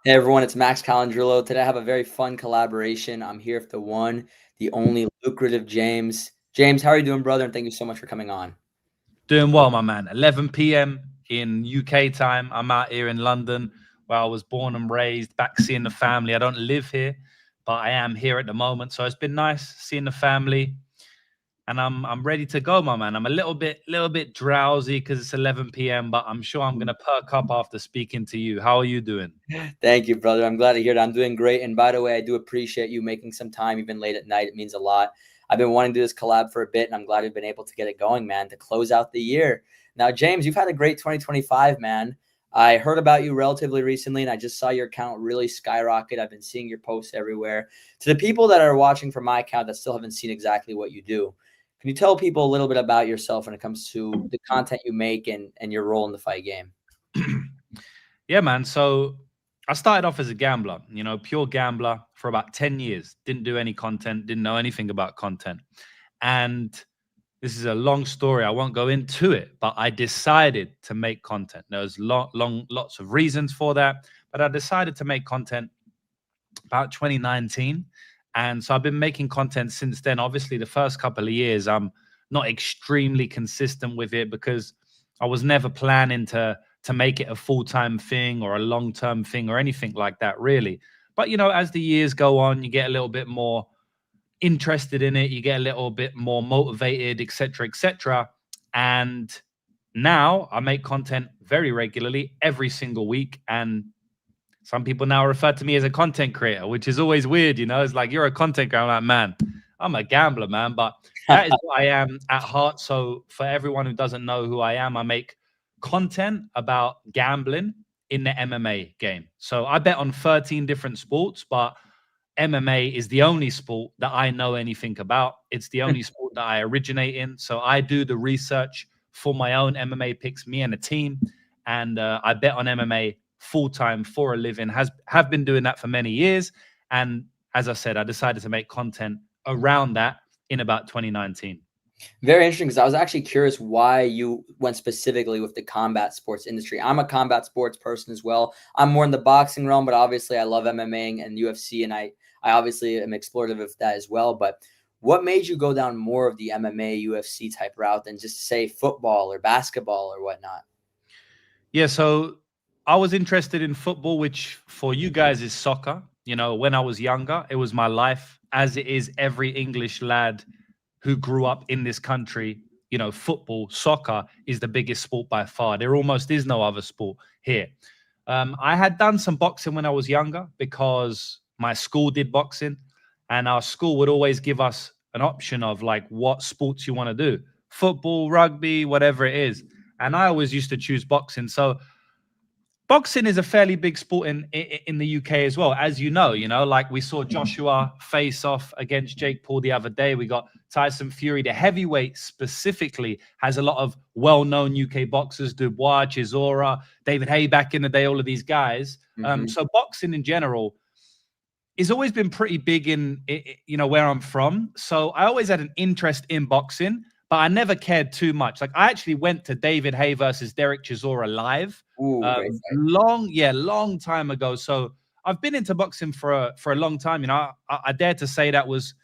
Hey everyone, it's Max Calendrillo. Today I have a very fun collaboration. I'm here with the one, the only Lucrative James. James, how are you doing, brother? And thank you so much for coming on. Doing well, my man. 11 p.m. in UK time. I'm out here in London, where I was born and raised, back seeing the family. I don't live here, but I am here at the moment. So it's been nice seeing the family, and I'm ready to go, my man. I'm a little bit drowsy because it's 11 p.m., but I'm sure I'm gonna perk up after speaking to you. How are you doing? Thank you, brother. I'm glad to hear that. I'm doing great. And by the way, I do appreciate you making some time, even late at night. It means a lot. I've been wanting to do this collab for a bit, and I'm glad we've been able to get it going, man, to close out the year. Now, James, you've had a great 2025, man. I heard about you relatively recently, and I just saw your account really skyrocket. I've been seeing your posts everywhere. To the people that are watching from my account that still haven't seen exactly what you do, can you tell people a little bit about yourself when it comes to the content you make and your role in the fight game? Yeah, man. So I started off as a gambler, pure gambler for about 10 years. Didn't do any content, didn't know anything about content. And this is a long story. I won't go into it, but I decided to make content. There's lots of reasons for that, but I decided to make content about 2019. And so I've been making content since then. Obviously, the first couple of years, I'm not extremely consistent with it because I was never planning to make it a full-time thing or a long-term thing or anything like that, really. But as the years go on, you get a little bit more interested in it, you get a little bit more motivated, etc., etc. And now I make content very regularly every single week, and some people now refer to me as a content creator, which is always weird. It's like, you're a content creator. I'm like, man, I'm a gambler, man, but that is what I am at heart. So for everyone who doesn't know who I am, I make content about gambling in the MMA game. So I bet on 13 different sports, but MMA is the only sport that I know anything about. It's the only sport that I originate in. So I do the research for my own MMA picks, me and a team, and I bet on MMA full time for a living. Have been doing that for many years, and as I said, I decided to make content around that in about 2019. Very interesting, because I was actually curious why you went specifically with the combat sports industry. I'm a combat sports person as well. I'm more in the boxing realm, but obviously I love MMA and UFC, and I obviously am explorative of that as well. But what made you go down more of the MMA, UFC type route than just say football or basketball or whatnot? Yeah, so I was interested in football, which for you guys is soccer. When I was younger, it was my life, as it is every English lad who grew up in this country. Football, soccer is the biggest sport by far. There almost is no other sport here. I had done some boxing when I was younger because my school did boxing, and our school would always give us an option of like what sports you want to do: football, rugby, whatever it is. And I always used to choose boxing. So boxing is a fairly big sport in the UK as well, as like we saw Joshua face off against Jake Paul the other day. We got Tyson Fury. The heavyweight specifically has a lot of well-known UK boxers: Dubois, Chisora, David Haye back in the day, all of these guys. So boxing in general has always been pretty big in where I'm from. So I always had an interest in boxing, but I never cared too much. Like, I actually went to David Haye versus Derek Chisora live Ooh, great fight. long time ago. So I've been into boxing for a long time. I dare to say that was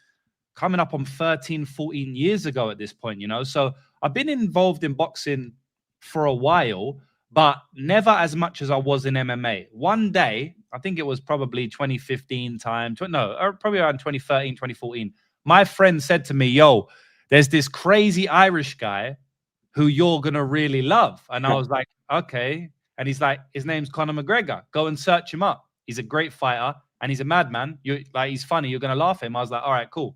coming up on 13, 14 years ago at this point. So I've been involved in boxing for a while, but never as much as I was in MMA. One day, I think it was probably 2015 time, or probably around 2013, 2014, my friend said to me, yo, there's this crazy Irish guy who you're going to really love. And I was like, okay. And he's like, his name's Conor McGregor. Go and search him up. He's a great fighter and he's a madman. He's funny. You're going to laugh at him. I was like, all right, cool.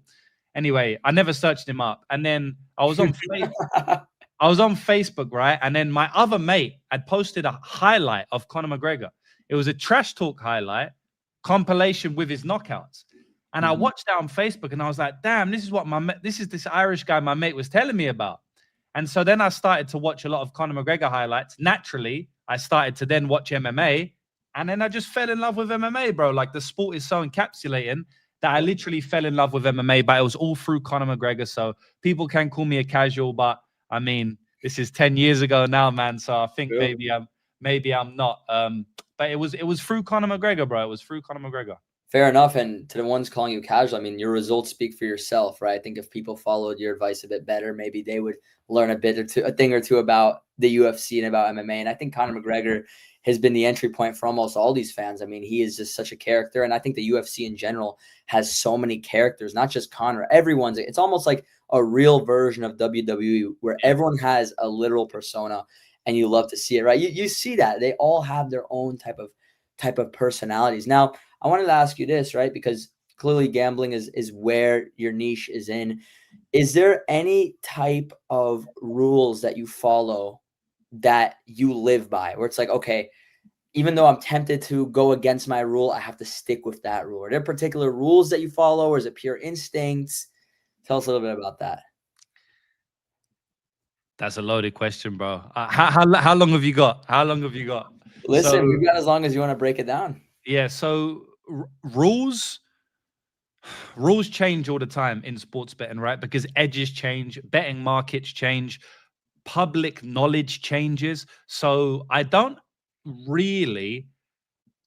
Anyway, I never searched him up. And then I was on Facebook, right? And then my other mate had posted a highlight of Conor McGregor. It was a trash talk highlight compilation with his knockouts. And I watched that on Facebook and I was like, damn, this is this Irish guy my mate was telling me about. And so then I started to watch a lot of Conor McGregor highlights. Naturally, I started to then watch MMA. And then I just fell in love with MMA, bro. Like, the sport is so encapsulating that I literally fell in love with MMA, but it was all through Conor McGregor. So people can call me a casual, but I mean, this is 10 years ago now, man. So I think maybe I'm not. But it was through Conor McGregor, bro. It was through Conor McGregor. Fair enough. And to the ones calling you casual, I mean, your results speak for yourself, right? I think if people followed your advice a bit better, maybe they would learn a thing or two about the UFC and about MMA. And I think Conor McGregor has been the entry point for almost all these fans. I mean, he is just such a character. And I think the UFC in general has so many characters, not just Conor. It's almost like a real version of WWE where everyone has a literal persona and you love to see it, right? You see that. They all have their own type of personalities. Now, I wanted to ask you this, right? Because clearly gambling is where your niche is in. Is there any type of rules that you follow that you live by where it's like, okay, even though I'm tempted to go against my rule, I have to stick with that rule? Are there particular rules that you follow, or is it pure instincts? Tell us a little bit about that. That's a loaded question, bro. How long have you got? How long have you got? Listen, So we've got as long as you want to break it down. yeah, so rules change all the time in sports betting, right? Because edges change, betting markets change, public knowledge changes. So I don't really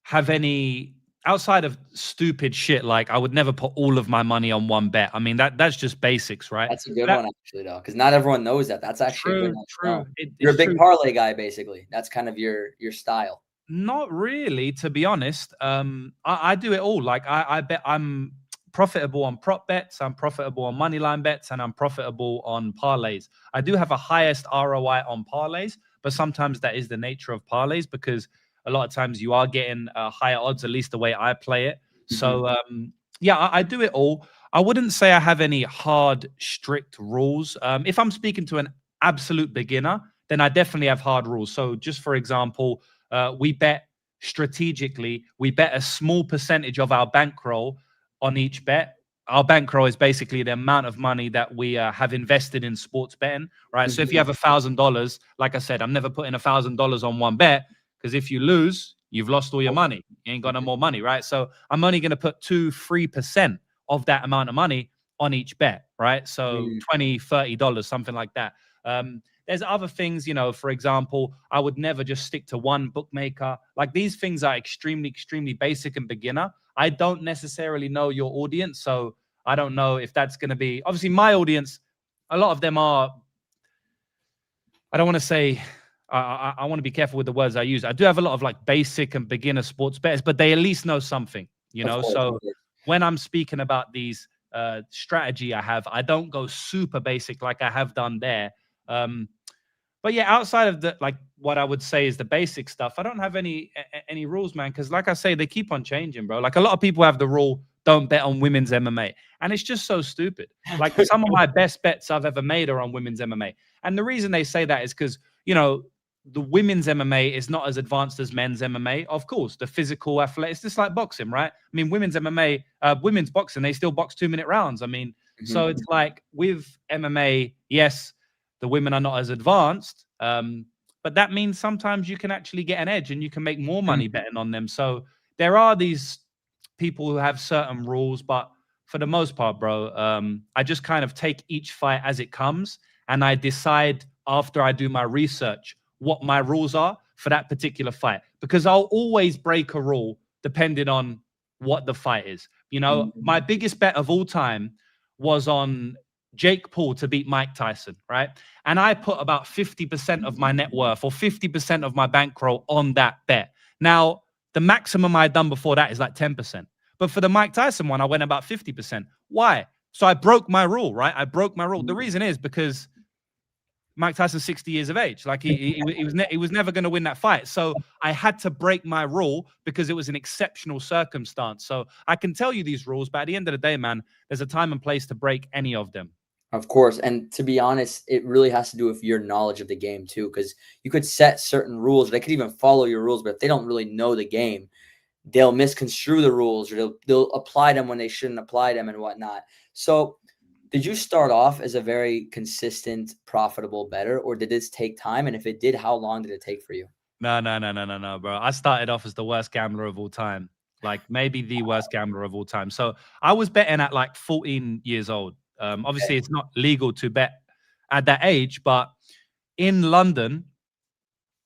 have any outside of stupid shit. Like I would never put all of my money on one bet. I mean, that's just basics, right? That's a good That one, actually, though, because not everyone knows that. That's actually a good true, one to true. know. You're It's a big true. parlay guy, basically. That's kind of your style. Not really, to be honest. I do it all. Like I bet I'm profitable on prop bets, I'm profitable on money line bets, and I'm profitable on parlays. I do have a highest ROI on parlays, but sometimes that is the nature of parlays because a lot of times you are getting higher odds, at least the way I play it. Mhm. So yeah, I do it all. I wouldn't say I have any hard, strict rules. If I'm speaking to an absolute beginner, then I definitely have hard rules. So just for example, we bet strategically. We bet a small percentage of our bankroll on each bet. Our bankroll is basically the amount of money that we have invested in sports betting, right? So if you Mhm. have $1,000, like I said, I'm never putting $1,000 on one bet because if you lose, you've lost all your money. You ain't got no more money, right? So I'm only going to put 2-3% of that amount of money on each bet, right? So Mm. $20-$30, something like that. There's other things, for example, I would never just stick to one bookmaker. Like these things are extremely, extremely basic and beginner. I don't necessarily know your audience. So I don't know if that's going to be, obviously, my audience, a lot of them are, I don't want to say, I want to be careful with the words I use. I do have a lot of like basic and beginner sports bettors, but they at least know something, Of course. So when I'm speaking about these strategy I have, I don't go super basic like I have done there. But yeah, outside of the like what I would say is the basic stuff, I don't have any rules, man. Because like I say, they keep on changing, bro. Like a lot of people have the rule, don't bet on women's MMA, and it's just so stupid. Like some of my best bets I've ever made are on women's MMA, and the reason they say that is because the women's MMA is not as advanced as men's MMA. Of course, the physical athletic, it's just like boxing, right? I mean, women's MMA, women's boxing, they still box 2-minute rounds. I mean, so Mhm. it's like with MMA, yes, the women are not as advanced, but that means sometimes you can actually get an edge and you can make more money betting on them. So there are these people who have certain rules, but for the most part, bro, I just kind of take each fight as it comes and I decide after I do my research what my rules are for that particular fight because I'll always break a rule depending on what the fight is. Mhm. My biggest bet of all time was on Jake Paul to beat Mike Tyson, right? And I put about 50% of my net worth or 50% of my bankroll on that bet. Now, the maximum I'd done before that is like 10%. But for the Mike Tyson one, I went about 50%. Why? So I broke my rule, right? I broke my rule. The reason is because Mike Tyson's 60 years of age. Like he was never going to win that fight. So I had to break my rule because it was an exceptional circumstance. So I can tell you these rules, but at the end of the day, man, there's a time and place to break any of them. Of course. And to be honest, it really has to do with your knowledge of the game too, because you could set certain rules. They could even follow your rules, but if they don't really know the game, they'll misconstrue the rules or they'll apply them when they shouldn't apply them and whatnot. So did you start off as a very consistent, profitable bettor, or did this take time? And if it did, how long did it take for you? No, bro. I started off as the worst gambler of all time. Like maybe the worst gambler of all time. So I was betting at like 14 years old. Obviously, it's not legal to bet at that age, but in London,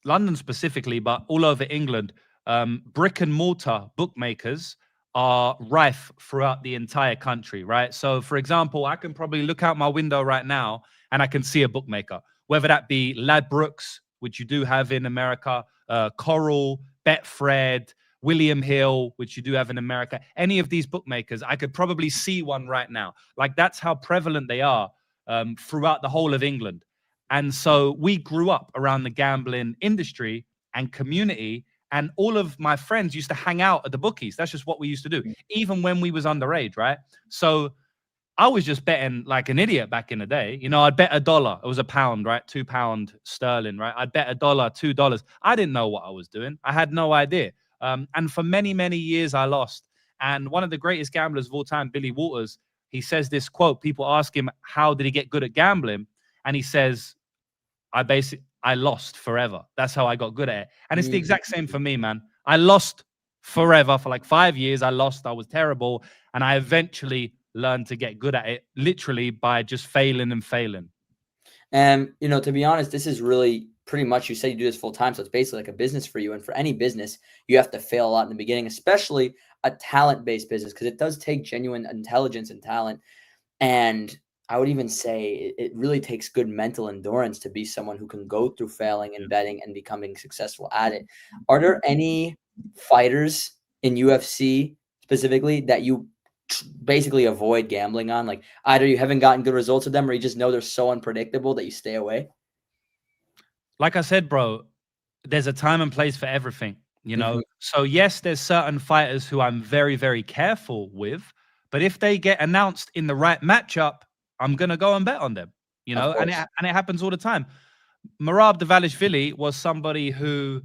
London specifically, but all over England, brick and mortar bookmakers are rife throughout the entire country, right? So, for example, I can probably look out my window right now and I can see a bookmaker, whether that be Ladbrokes, which you do have in America, Coral, Betfred, William Hill, which you do have in America. Any of these bookmakers, I could probably see one right now. Like, that's how prevalent they are throughout the whole of England. And so we grew up around the gambling industry and community, and all of my friends used to hang out at the bookies. That's just what we used to do, even when we was underage, right? So I was just betting like an idiot back in the day. You know, I'd bet $1. It was £1, right? £2 sterling, right? I'd bet $1, $2. I didn't know what I was doing. I had no idea. And for many, many years, I lost. And one of the greatest gamblers of all time, Billy Waters, he says this quote. People ask him, how did he get good at gambling? And he says, I lost forever. That's how I got good at it. And it's the exact same for me, man. I lost forever for like 5 years. I lost. I was terrible. And I eventually learned to get good at it, literally by just failing and failing. And, you know, to be honest, this is really pretty much, you say you do this full time. So it's basically like a business for you. And for any business, you have to fail a lot in the beginning, especially a talent-based business, because it does take genuine intelligence and talent. And I would even say it really takes good mental endurance to be someone who can go through failing and betting and becoming successful at it. Are there any fighters in UFC specifically that you basically avoid gambling on? Like, either you haven't gotten good results with them, or you just know they're so unpredictable that you stay away? Like I said, bro, there's a time and place for everything, you know? Mhm. So yes, there's certain fighters who I'm very, very careful with, but if they get announced in the right matchup, I'm going to go and bet on them, you Of know? And course. it happens all the time. Merab Dvalishvili was somebody who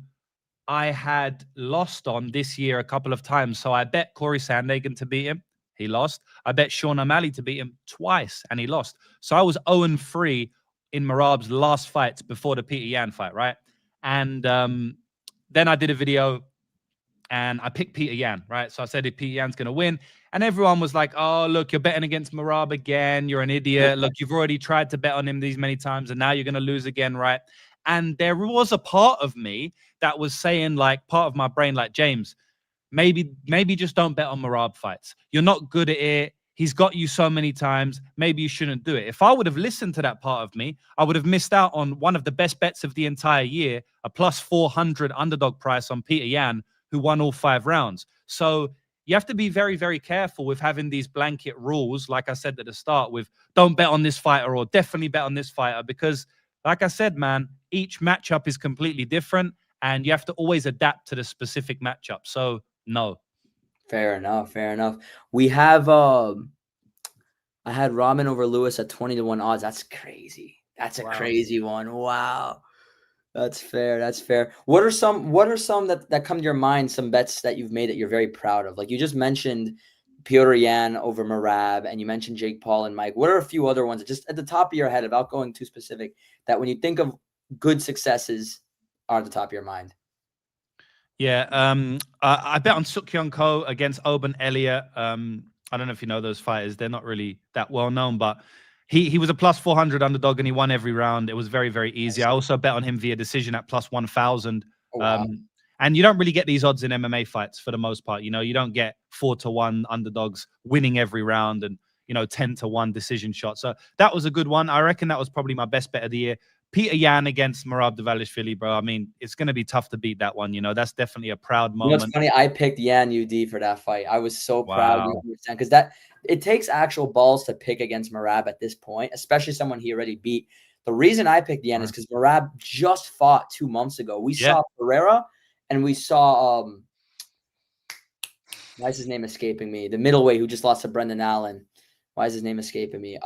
I had lost on this year a couple of times. So I bet Corey Sandhagen to beat him. He lost. I bet Sean O'Malley to beat him twice, and he lost. So I was 0-3 in Merab's last fights before the Peter Yan fight, right? And then I did a video and I picked Peter Yan, right? So I said if Peter Yan's going to win. And everyone was like, oh, look, you're betting against Merab again. You're an idiot. Look, you've already tried to bet on him these many times, and now you're going to lose again, right? And there was a part of me that was saying, like, part of my brain, like, James, maybe just don't bet on Merab fights. You're not good at it. He's got you so many times. Maybe you shouldn't do it. If I would have listened to that part of me, I would have missed out on one of the best bets of the entire year, a plus 400 underdog price on Peter Yan, who won all 5 rounds. So you have to be very, very careful with having these blanket rules, like I said at the start, with don't bet on this fighter or definitely bet on this fighter, because like I said, man, each matchup is completely different and you have to always adapt to the specific matchup. So no. Fair enough. Fair enough. We have I had Robin over Lewis at 20-1 odds. That's crazy. That's a Wow. crazy one. Wow. That's fair. That's fair. What are some that come to your mind, some bets that you've made that you're very proud of? Like, you just mentioned Piotr Yan over Merab, and you mentioned Jake Paul and Mike. What are a few other ones just at the top of your head, without going too specific, that when you think of good successes are at the top of your mind? Yeah, I bet on Sukyon Ko against Oban Elliott. I don't know if you know those fighters. They're not really that well known, but he was a plus 400 underdog and he won every round. It was very, very easy. I also bet on him via decision at plus 1,000. Oh, wow. And you don't really get these odds in MMA fights for the most part. You know, you don't get 4-1 underdogs winning every round and, 10-1 decision shot. So that was a good one. I reckon that was probably my best bet of the year. Peter Yan against Merab Dvalishvili, bro. I mean, it's going to be tough to beat that one. That's definitely a proud You know, it's moment. funny. I picked Yan UD for that fight. I was so proud Wow. because it takes actual balls to pick against Merab at this point, especially someone he already beat. The reason I picked Yan is because Merab just fought 2 months ago. We saw Pereira and we saw why is his name escaping me? The middleweight who just lost to Brendan Allen. Why is his name escaping me?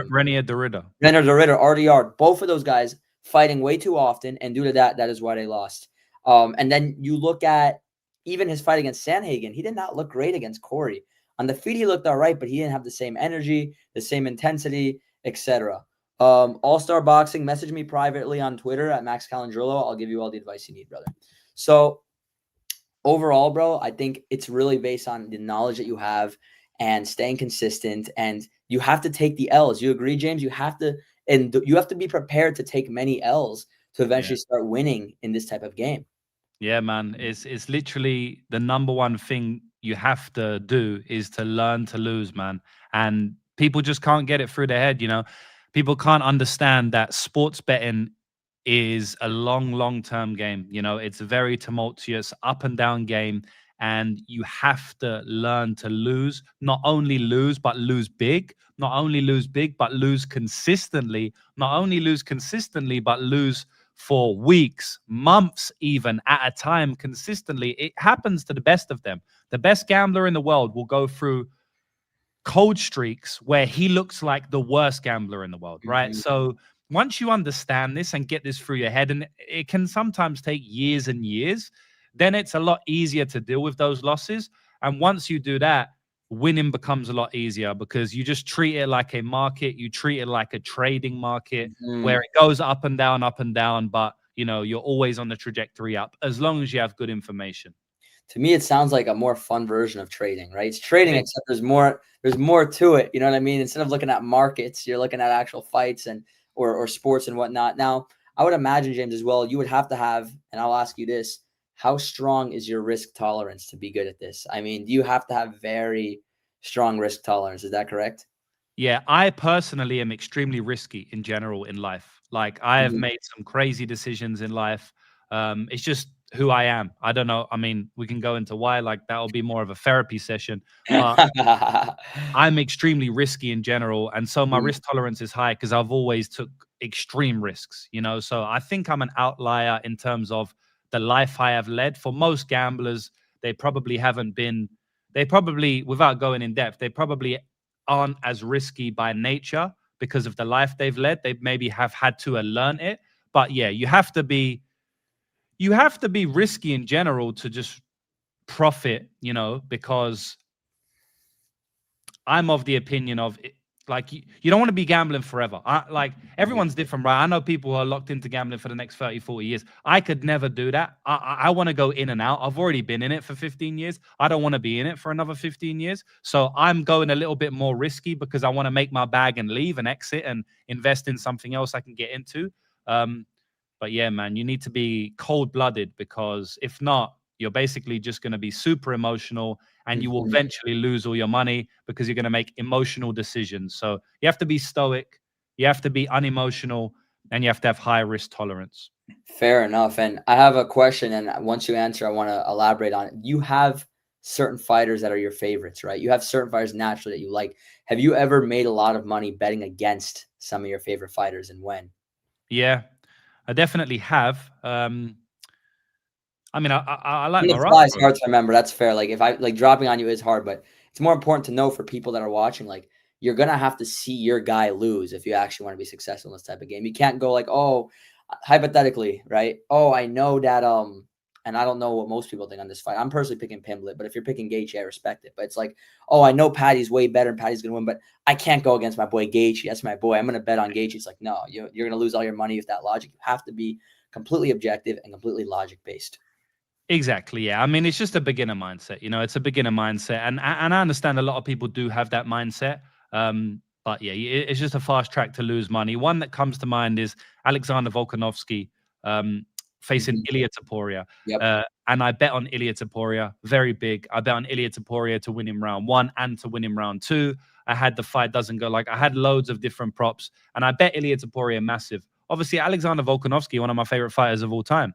Renier Derrida. Renier Derrida, RDR. Both of those guys fighting way too often, and due to that is why they lost. And then you look at even his fight against Sandhagen. He did not look great against Corey. On the feet, he looked all right, but he didn't have the same energy, the same intensity, etc. All-Star Boxing, message me privately on Twitter at Max Calendrillo. I'll give you all the advice you need, brother. So overall, bro, I think it's really based on the knowledge that you have and staying consistent, and you have to take the L's. You agree, James? You have to be prepared to take many L's to Yeah. eventually start winning in this type of game. Yeah, man. It's literally the number one thing you have to do is to learn to lose, man. And people just can't get it through their head, you know. People can't understand that sports betting is a long, long-term game. You know, it's a very tumultuous, up and down game. And you have to learn to lose, not only lose, but lose big, not only lose big, but lose consistently, not only lose consistently, but lose for weeks, months, even at a time consistently. It happens to the best of them. The best gambler in the world will go through cold streaks where he looks like the worst gambler in the world, right? Mhm. So once you understand this and get this through your head, and it can sometimes take years and years, then it's a lot easier to deal with those losses. And once you do that, winning becomes a lot easier because you just treat it like a market, you treat it like a trading market where Mhm. it goes up and down, but you know, you're always on the trajectory up as long as you have good information. To me, it sounds like a more fun version of trading, right? It's trading, except there's more to it. You know what I mean? Instead of looking at markets, you're looking at actual fights and or sports and whatnot. Now, I would imagine, James, as well, you would have to have, and I'll ask you this: how strong is your risk tolerance to be good at this? I mean, do you have to have very strong risk tolerance? Is that correct? Yeah, I personally am extremely risky in general in life. Like I have Mhm. made some crazy decisions in life. It's just who I am. I don't know. I mean, we can go into why. Like that'll be more of a therapy session. But I'm extremely risky in general, and so my Mhm. risk tolerance is high because I've always took extreme risks, you know. So I think I'm an outlier in terms of the life I have led. For most gamblers, they probably haven't been. They probably, without going in depth, they probably aren't as risky by nature because of the life they've led. They maybe have had to learn it, but yeah, you have to be risky in general to just profit, you know, because I'm of the opinion of it, like you don't want to be gambling forever. Like Mhm. everyone's different, right? I know people who are locked into gambling for the next 30, 40 years. I could never do that. I want to go in and out. I've already been in it for 15 years. I don't want to be in it for another 15 years. So I'm going a little bit more risky because I want to make my bag and leave and exit and invest in something else I can get into. Um, but yeah, man, you need to be cold blooded because if not, you're basically just going to be super emotional and you will Mhm. eventually lose all your money because you're going to make emotional decisions. So you have to be stoic, you have to be unemotional, and you have to have high risk tolerance. Fair enough. And I have a question, and once you answer, I want to elaborate on it. You have certain fighters that are your favorites, right? You have certain fighters naturally that you like. Have you ever made a lot of money betting against some of your favorite fighters, and when? Yeah, I definitely have. I mean, I like On the fly, it's Morocco. hard to remember. That's fair. Like if I like dropping on you is hard, but it's more important to know for people that are watching. Like you're gonna have to see your guy lose if you actually want to be successful in this type of game. You can't go like, oh, hypothetically, right? Oh, I know that and I don't know what most people think on this fight. I'm personally picking Pimblett, but if you're picking Gaethje, I respect it. But it's like, oh, I know Patty's way better and Patty's gonna win, but I can't go against my boy Gaethje. That's my boy. I'm gonna bet on Gaethje. It's like, no, you're gonna lose all your money with that logic. You have to be completely objective and completely logic based. Exactly. Yeah. I mean, it's just a beginner mindset. You know, it's a beginner mindset, and I understand a lot of people do have that mindset. But yeah, it's just a fast track to lose money. One that comes to mind is Alexander Volkanovski um, facing Mhm. Ilia Topuria, Yep. and I bet on Ilia Topuria very big. I bet on Ilia Topuria to win him round one and to win him round two. I had the fight doesn't go like I had loads of different props, and I bet Ilia Topuria massive. Obviously, Alexander Volkanovski, one of my favorite fighters of all time.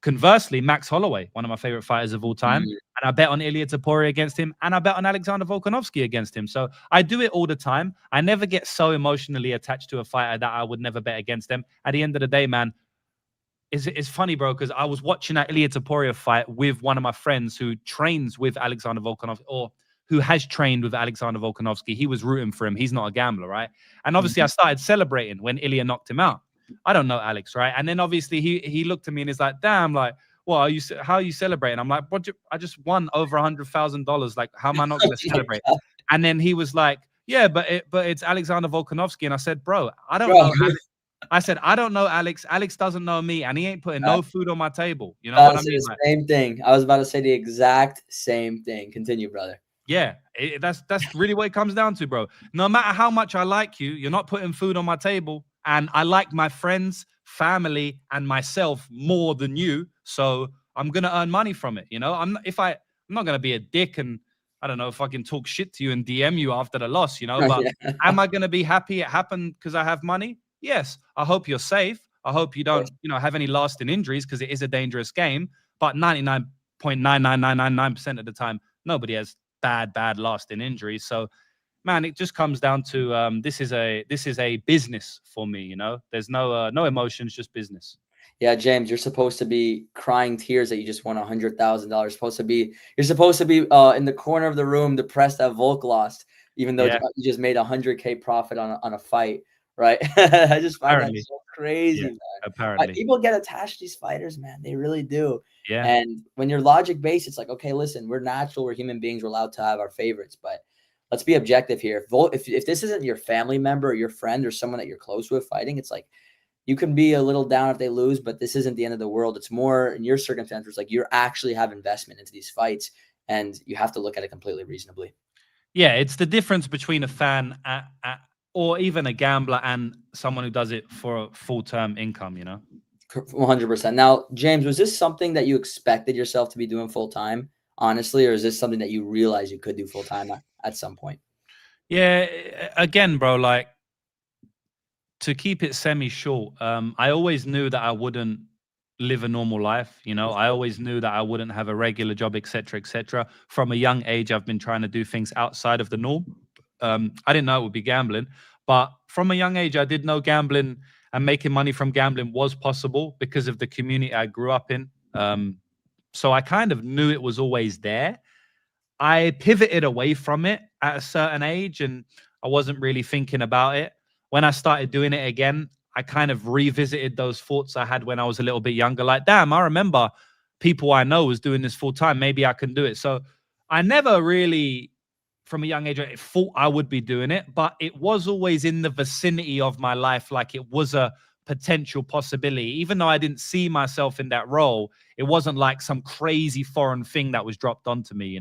Conversely, Max Holloway, one of my favorite fighters of all time, Mhm. and I bet on Ilia Topuria against him, and I bet on Alexander Volkanovski against him. So I do it all the time. I never get so emotionally attached to a fighter that I would never bet against them. At the end of the day, man, it's funny, bro, because I was watching that Ilia Topuria fight with one of my friends who trains with Alexander Volkanovski, or who has trained with Alexander Volkanovski. He was rooting for him. He's not a gambler, right? And obviously, I Mhm. started celebrating when Ilya knocked him out. I don't know Alex, right? And then obviously he looked at me and he's like, "Damn, like, well, how are you celebrating?" I'm like, "What? I just won over $100,000. Like, how am I not Oh going to my celebrate?" god, And then he was like, "Yeah, but it's Alexander Volkanovski." And I said, "Bro, I don't bro. know Alex." I said, "I don't know Alex. Alex doesn't know me, and he ain't putting I no food on my table." You know was about what to I say mean? the Like, same thing. I was about to say the exact same thing. Continue, brother. yeah, that's really what it comes down to, bro. No matter how much I like you, you're not putting food on my table. And I like my friends family and myself more than you, so I'm gonna earn money from it. I'm not gonna be a dick and I don't know if I can talk shit to you and DM you after the loss, but Yeah, am I gonna be happy it happened because I have money? Yes. I hope you're safe. I hope you of course. don't, have any lasting injuries because it is a dangerous game. But 99.99999% of the time, nobody has bad lasting injuries. So man, it just comes down to this is a business for me. There's no emotions, just business. Yeah, James, you're supposed to be crying tears that you just won $100,000. You're supposed to be in the corner of the room, depressed that Volk lost, even though Yeah, you just made $100K profit on a fight, right? I just find that apparently. so Yeah, crazy, man. apparently. People get attached to these fighters, man. They really do. Yeah. And when you're logic based, it's like, okay, listen, we're natural, we're human beings, we're allowed to have our favorites, but let's be objective here. If this isn't your family member or your friend or someone that you're close with fighting, it's like you can be a little down if they lose, but this isn't the end of the world. It's more in your circumstances, like you actually have investment into these fights, and you have to look at it completely reasonably. Yeah, it's the difference between a fan or even a gambler and someone who does it for a full-term income. 100%. Now, James, was this something that you expected yourself to be doing full time, honestly, or is this something that you realize you could do full time at some point? Yeah, again, bro, like to keep it semi short, I always knew that I wouldn't live a normal life. I always knew that I wouldn't have a regular job, etc., etc. From a young age, I've been trying to do things outside of the norm. I didn't know it would be gambling, but from a young age, I did know gambling and making money from gambling was possible because of the community I grew up in. So I kind of knew it was always there. I pivoted away from it at a certain age and I wasn't really thinking about it. When I started doing it again, I kind of revisited those thoughts I had when I was a little bit younger. Like, damn, I remember people I know was doing this full time. Maybe I can do it. So I never really, from a young age, I thought I would be doing it, but it was always in the vicinity of my life. Like it was a potential possibility. Even though I didn't see myself in that role, it wasn't like some crazy foreign thing that was dropped onto me.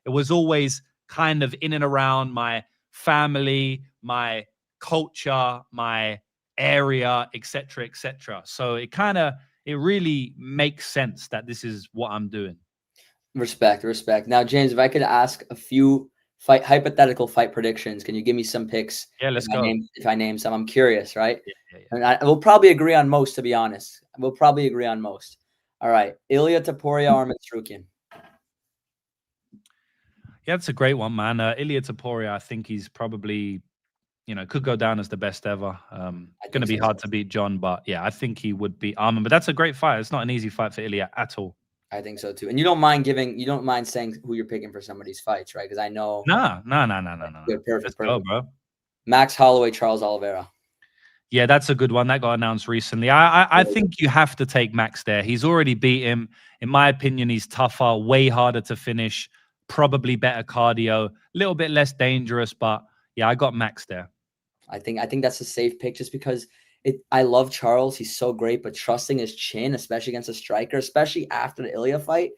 It was always kind of in and around my family, my culture, my area, etc., etc. So it really makes sense that this is what I'm doing. Respect. Now, James, if I could ask a few hypothetical fight predictions, can you give me some picks Yeah, if let's I go. name some? I'm curious, right? Yeah, yeah, yeah. And we'll probably agree on most, to be honest. We'll probably agree on most. All right, Ilya Taporia or Mantsrukian? Yeah, that's a great one, man. Ilya Taporia, I think he's probably, could go down as the best ever. I Going to think be so. hard to beat John, but yeah, I think he would beat Armin. But that's a great fight. It's not an easy fight for Ilya at all. I think so too. And you don't mind saying who you're picking for some of these fights, right? Because I know. Nah, no, no, no, no, no. Good, Let's perfect, go, perfect. bro. Max Holloway, Charles Oliveira. Yeah, that's a good one. That got announced recently. I think you have to take Max there. He's already beat him. In my opinion, he's tougher, way harder to finish, probably better cardio, a little bit less dangerous. But yeah, I got Max there. I think that's a safe pick just because I love Charles. He's so great, but trusting his chin, especially against a striker, especially after the Ilya fight,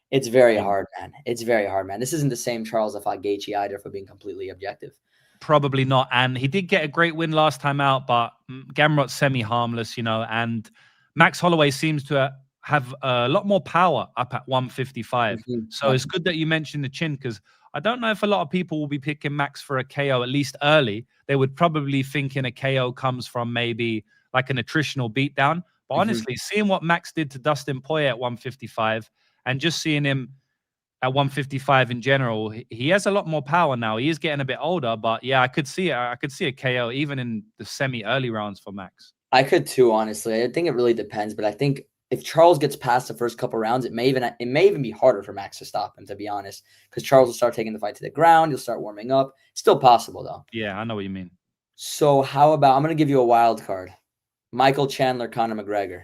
it's very Yeah. hard, man. It's very hard, man. This isn't the same Charles that fought Gaethje either, for being completely objective. Probably not. And he did get a great win last time out, but Gamrot's semi-harmless, and Max Holloway seems to have a lot more power up at 155. So it's good that you mentioned the chin because I don't know if a lot of people will be picking Max for a KO, at least early. They would probably thinking a KO comes from maybe like an attritional beatdown. But honestly, seeing what Max did to Dustin Poirier at 155 and just seeing him at 155 in general, he has a lot more power now. He is getting a bit older, but yeah, I could see it. I could see a KO even in the semi-early rounds for Max. I could too, honestly. I think it really depends, but I think if Charles gets past the first couple rounds, it may even be harder for Max to stop him, to be honest, because Charles will start taking the fight to the ground. He'll start warming up. Still possible though. Yeah, I know what you mean. So how about I'm going to give you a wild card: Michael Chandler, Conor McGregor.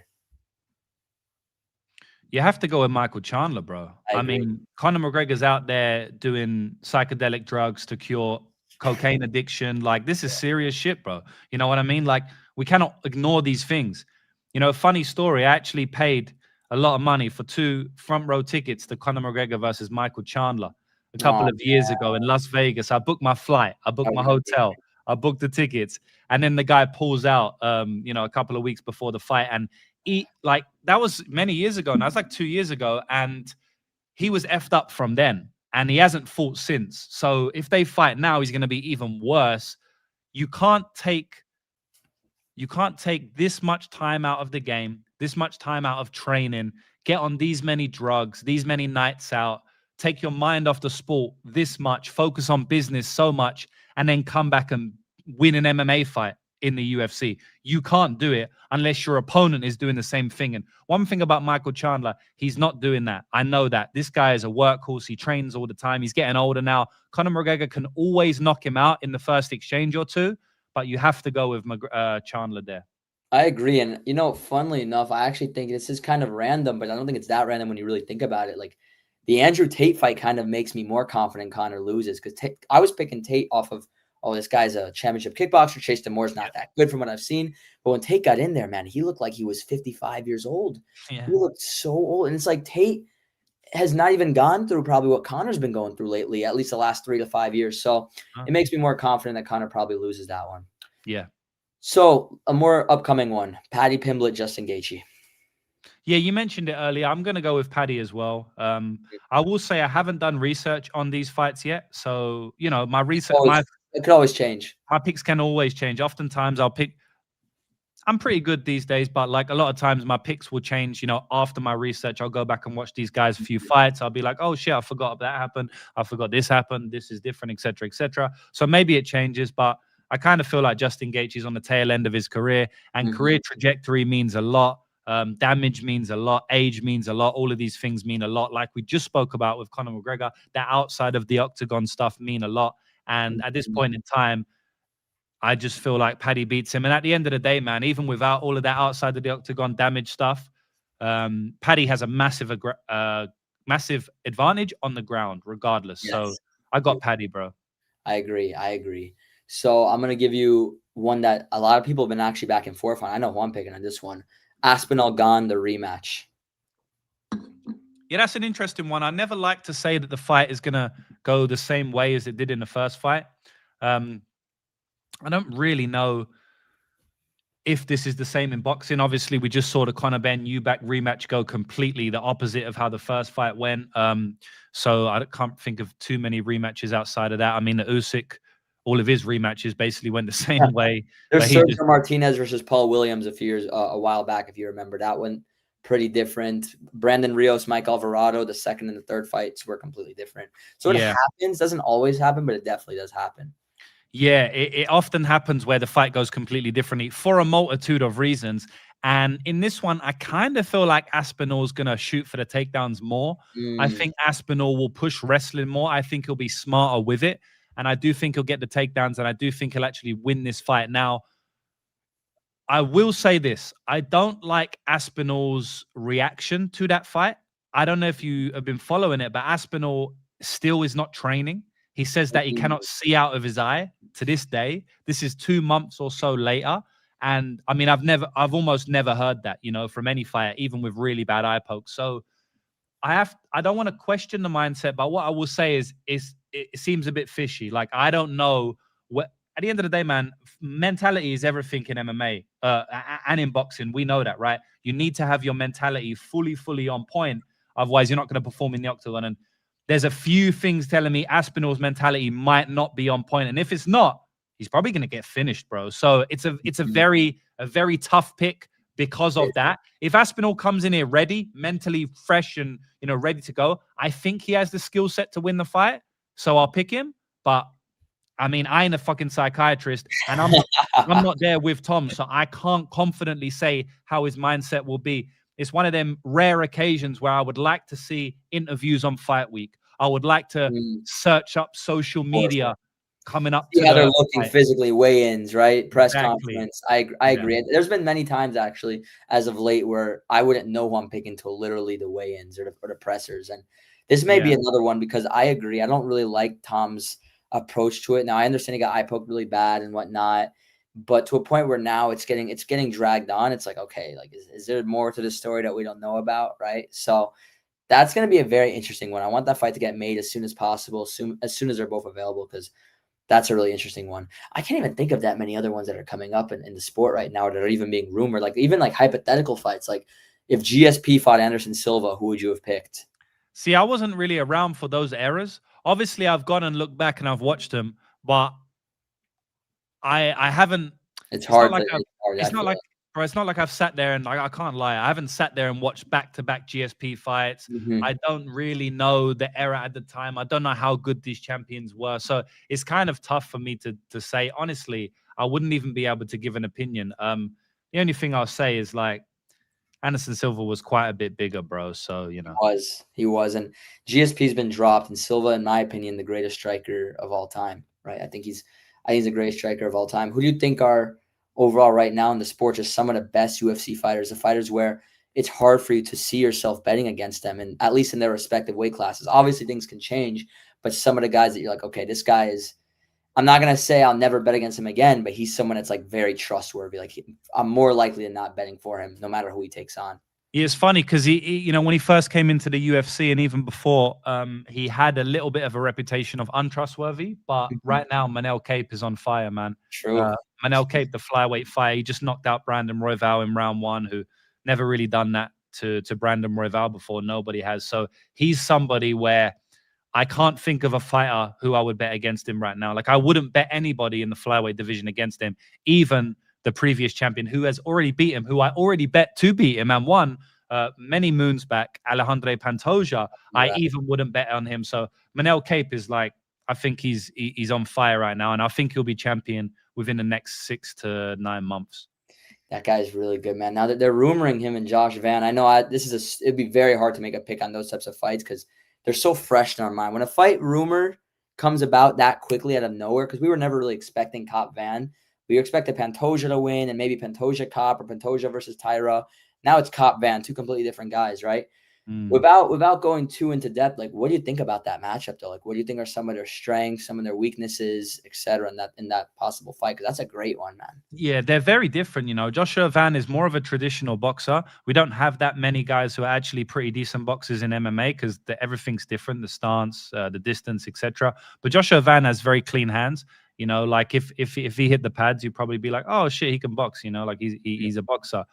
You have to go with Michael Chandler, bro. I I agree. mean, Conor McGregor's out there doing psychedelic drugs to cure cocaine addiction. Like, this is serious shit, bro. You know what I mean? Like, we cannot ignore these things. Funny story. I actually paid a lot of money for 2 front row tickets to Conor McGregor versus Michael Chandler a couple Oh, of years ago in Las Vegas. I booked my flight, I booked my hotel. I booked the tickets, and then the guy pulls out, a couple of weeks before the fight, and that was many years ago. And that was like 2 years ago, and he was effed up from then, and he hasn't fought since. So if they fight now, he's going to be even worse. You can't take this much time out of the game, this much time out of training, get on these many drugs, these many nights out, take your mind off the sport this much, focus on business so much, and then come back and win an MMA fight in the UFC. You can't do it unless your opponent is doing the same thing. And one thing about Michael Chandler, he's not doing that. I know that. This guy is a workhorse. He trains all the time. He's getting older now. Conor McGregor can always knock him out in the first exchange or two, but you have to go with Chandler there. I agree. And, funnily enough, I actually think this is kind of random, but I don't think it's that random when you really think about it. Like, the Andrew Tate fight kind of makes me more confident Conor loses, because I was picking Tate off of, this guy's a championship kickboxer. Chase Moore's not that good from what I've seen. But when Tate got in there, man, he looked like he was 55 years old. Yeah. He looked so old. And it's like Tate has not even gone through probably what Conor's been going through lately, at least the last 3 to 5 years. So it makes me more confident that Conor probably loses that one. Yeah. So a more upcoming one, Paddy Pimblett, Justin Gaethje. Yeah, you mentioned it earlier. I'm going to go with Paddy as well. I will say I haven't done research on these fights yet. So, my research... it could always change. My picks can always change. Oftentimes I'll pick... I'm pretty good these days, but like a lot of times my picks will change, after my research. I'll go back and watch these guys' few fights. I'll be like, oh shit, I forgot that happened. I forgot this happened. This is different, etc., etc. So maybe it changes, but I kind of feel like Justin Gaethje's on the tail end of his career, and career trajectory means a lot. Damage means a lot. Age means a lot. All of these things mean a lot. Like we just spoke about with Conor McGregor, that outside of the octagon stuff mean a lot. And at this point in time, I just feel like Paddy beats him. And at the end of the day, man, even without all of that outside of the octagon damage stuff, Paddy has a massive advantage on the ground regardless. Yes. So I got Paddy, bro. I agree. So I'm going to give you one that a lot of people have been actually back and forth on. I know who I'm picking on this one. Aspinall Gane, the rematch. Yeah, that's an interesting one. I never like to say that the fight is going to go the same way as it did in the first fight. I don't really know if this is the same in boxing. Obviously, we just saw the Conor Ben Eubank rematch go completely the opposite of how the first fight went. So I can't think of too many rematches outside of that. I mean, the Usyk, all of his rematches basically went the same way. There's Sergio Martinez versus Paul Williams a while back, if you remember. That one, pretty different. Brandon Rios, Mike Alvarado, the second and the third fights were completely different. So it happens. Doesn't always happen, but it definitely does happen. Yeah, it often happens where the fight goes completely differently for a multitude of reasons. And in this one, I kind of feel like Aspinall's going to shoot for the takedowns more. I think Aspinall will push wrestling more. I think he'll be smarter with it. And I do think he'll get the takedowns, and I do think he'll actually win this fight. Now, I will say this. I don't like Aspinall's reaction to that fight. I don't know if you have been following it, but Aspinall still is not training. He says that he cannot see out of his eye to this day. This is 2 months or so later. And I mean, I've almost never heard that, from any fighter, even with really bad eye pokes. So I don't want to question the mindset, but what I will say is it seems a bit fishy. Like, I don't know what, at the end of the day, man, mentality is everything in MMA and in boxing. We know that, right? You need to have your mentality fully on point. Otherwise, you're not going to perform in the octagon. And there's a few things telling me Aspinall's mentality might not be on point. And if it's not, he's probably going to get finished, bro. So it's a very tough pick because of that. If Aspinall comes in here ready, mentally fresh and, ready to go, I think he has the skill set to win the fight. So I'll pick him. But I mean, I ain't a fucking psychiatrist, and I'm not there with Tom, so I can't confidently say how his mindset will be. It's one of them rare occasions where I would like to see interviews on Fight Week. I would like to search up social media coming up to they're looking fight. Physically, weigh-ins, right? Press conference. I agree. There's been many times actually as of late where I wouldn't know who I'm picking until literally the weigh-ins or the pressers. And this may be another one because I agree. I don't really like Tom's approach to it. Now I understand he got eye poked really bad and whatnot, but to a point where now it's getting dragged on. It's like, okay, like is there more to the story that we don't know about, right? So that's going to be a very interesting one. I want that fight to get made as soon as possible, as soon as they're both available, because That's a really interesting one. I can't even think of that many other ones that are coming up in the sport right now that are even being rumored. Like even like hypothetical fights. Like if GSP fought Anderson Silva, who would you have picked? See, I wasn't really around for those eras. Obviously, I've gone and looked back and I've watched them, but I haven't. It's It's not hard. like I've. It's hard. I It's not feel like, like. bro. It's not like I've sat there and like I can't lie. I haven't sat there and watched back-to-back GSP fights. Mhm. I don't really know the era at the time. I don't know how good these champions were. So it's kind of tough for me to say. Honestly, I wouldn't even be able to give an opinion. The only thing I'll say is like Anderson Silva was quite a bit bigger, bro. So you know. He was, and GSP's been dropped, and Silva, in my opinion, the greatest striker of all time. Right? I think he's the greatest striker of all time. Who do you think are overall right now in the sport just some of the best UFC fighters? The fighters where it's hard for you to see yourself betting against them, and at least in their respective weight classes. Obviously, things can change, but some of the guys that you're like, okay, this guy is. I'm not gonna say I'll never bet against him again, but he's someone that's like very trustworthy. Like I'm more likely than not betting for him, no matter who he takes on. Yeah, it's funny because you know, when he first came into the UFC and even before, he had a little bit of a reputation of untrustworthy. But Mhm. right now, Manel Cape is on fire, man. True. Manel Cape, the flyweight fighter, he just knocked out Brandon Royval in round one, who never really done that to Brandon Royval before. Nobody has. So he's somebody where I can't think of a fighter who I would bet against him right now. Like I wouldn't bet anybody in the flyweight division against him, even the previous champion who has already beat him, who I already bet to beat him and won many moons back, Alejandro Pantoja. I Right. even wouldn't bet on him. So Manel Cape is like, I think he's on fire right now, and I think he'll be champion within the next 6 to 9 months. That guy's really good, man. Now that they're rumoring him and Josh Van, I know it'd be very hard to make a pick on those types of fights because they're so fresh in our mind. When a fight rumor comes about that quickly out of nowhere, because we were never really expecting Cop Van. We expected Pantoja to win and maybe Pantoja Cop or Pantoja versus Tyra. Now it's Cop Van, two completely different guys, right? Mm. Without going too into depth, like what do you think about that matchup though? Like what do you think are some of their strengths, some of their weaknesses, etc. In that possible fight? Because that's a great one, man. Yeah, they're very different. You know, Joshua Van is more of a traditional boxer. We don't have that many guys who are actually pretty decent boxers in MMA because everything's different, the stance, the distance, etc. But Joshua Van has very clean hands. You know, like if he hit the pads, you'd probably be like, oh shit, he can box. You know, like he's a boxer.